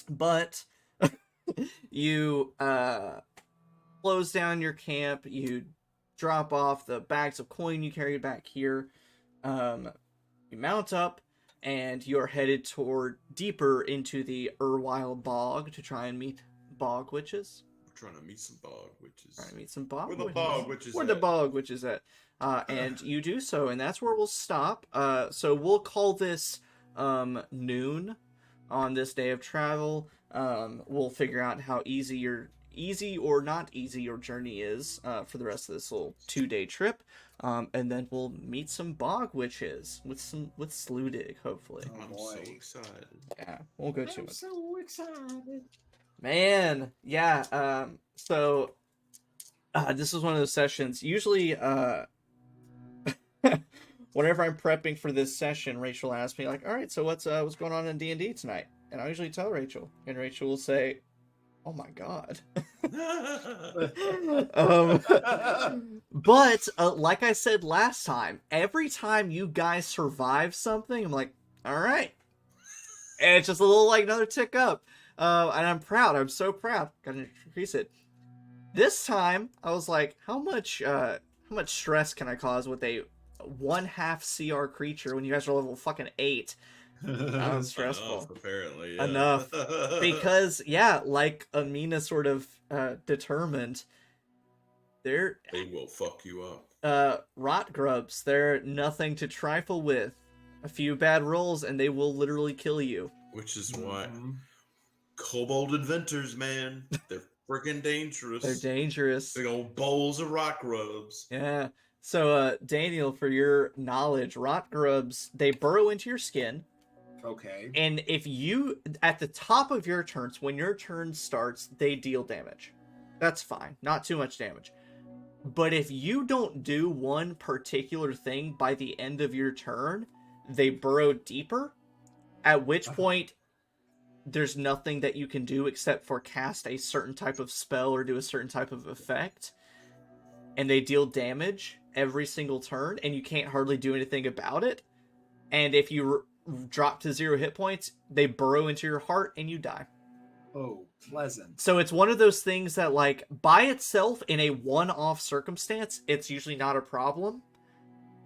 C: But you close down your camp. You drop off the bags of coin you carried back here. You mount up, and you're headed toward deeper into the Erwile bog to try and meet bog witches.
A: We're trying to meet some bog witches.
C: Trying to meet some bog
A: Where the
C: witches.
A: bog witches
C: Where
A: at?
C: the bog witches at? And you do so, and that's where we'll stop. So we'll call this noon on this day of travel. We'll figure out how easy or not easy your journey is for the rest of this little 2-day trip. And then we'll meet some bog witches with Sludig, hopefully.
A: I'm
D: boy.
A: so excited.
C: Yeah, won't go too
D: I'm
C: much.
D: so excited.
C: Man, yeah. So this is one of those sessions. Usually, whenever I'm prepping for this session, Rachel asks me like, "All right, so what's going on in D&D tonight?" And I usually tell Rachel, and Rachel will say, "Oh my god." But like I said last time, every time you guys survive something, I'm like, all right, and it's just a little like another tick up, and I'm proud. I'm so proud. Gotta increase it. This time, I was like, how much stress can I cause with a 1/2 CR creature when you guys are level fucking 8? That was stressful.
A: Enough, apparently. Yeah.
C: Enough. Because yeah, like Amina sort of determined, they're
A: they will fuck you up.
C: rot grubs. They're nothing to trifle with. A few bad rolls and they will literally kill you.
A: Which is why kobold inventors, man, they're freaking dangerous.
C: They're dangerous.
A: Big old bowls of rock grubs.
C: Yeah. So Daniel, for your knowledge, rot grubs, they burrow into your skin.
D: Okay.
C: And if you, at the top of your turns, when your turn starts, they deal damage. That's fine. Not too much damage. But if you don't do one particular thing by the end of your turn, they burrow deeper, at which point there's nothing that you can do except for cast a certain type of spell or do a certain type of effect. And they deal damage every single turn, and you can't hardly do anything about it. And if you drop to 0 hit points, they burrow into your heart and you die.
D: Oh, pleasant.
C: So it's one of those things that, like, by itself in a one-off circumstance, it's usually not a problem.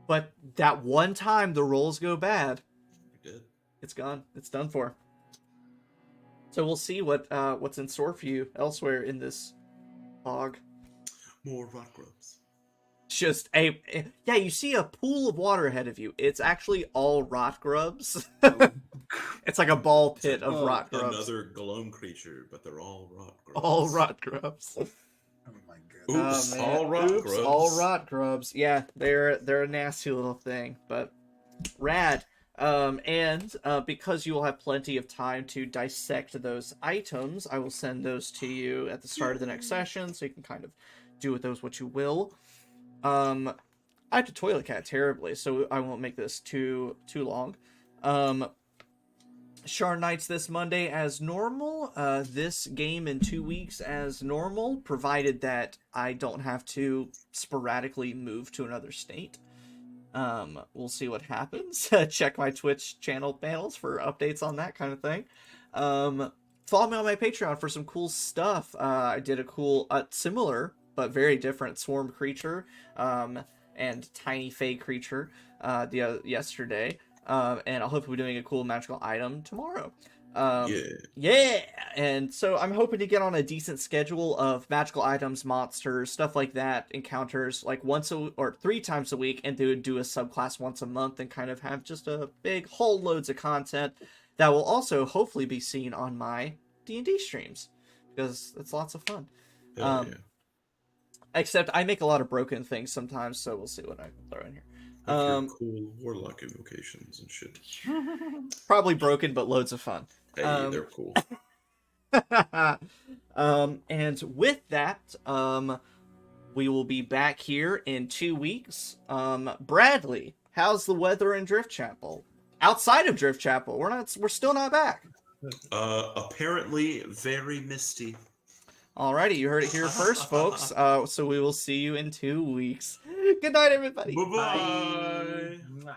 C: But that one time the rolls go bad, it's gone. It's done for. So we'll see what's in store for you elsewhere in this bog.
A: More rock grubs.
C: Just yeah, you see a pool of water ahead of you. It's actually all rot grubs.
D: Oh,
C: It's like a ball pit of rot grubs.
A: Another Gloam creature, but they're all rot grubs.
C: All rot grubs.
D: oh my goodness.
A: Oops,
C: Oh, man.
A: all rot
C: Oops,
A: grubs.
C: all rot grubs. Yeah, they're a nasty little thing, but rad. And because you will have plenty of time to dissect those items, I will send those to you at the start of the next session, so you can kind of do with those what you will. I have to toilet cat terribly, so I won't make this too long. Shard Nights this Monday as normal. This game in 2 weeks as normal, provided that I don't have to sporadically move to another state. We'll see what happens. Check my Twitch channel panels for updates on that kind of thing. Follow me on my Patreon for some cool stuff. I did a cool, similar but very different swarm creature and tiny fey creature yesterday. And I'll hopefully be doing a cool magical item tomorrow. Yeah, and so I'm hoping to get on a decent schedule of magical items, monsters, stuff like that, encounters like once or 3 times a week, and do a subclass once a month, and kind of have just a big whole loads of content that will also hopefully be seen on my D&D streams, because it's lots of fun.
A: Yeah.
C: Except I make a lot of broken things sometimes, so we'll see what I can throw in here.
A: Cool warlock invocations and shit.
C: Probably broken, but loads of fun.
A: Hey, they're cool.
C: And with that, we will be back here in 2 weeks. Bradley, how's the weather in Driftchapel? Outside of Driftchapel, we're still not back.
A: Apparently very misty.
C: Alrighty, you heard it here first, folks. So we will see you in 2 weeks. Good night, everybody.
A: Bye-bye.
D: Mwah.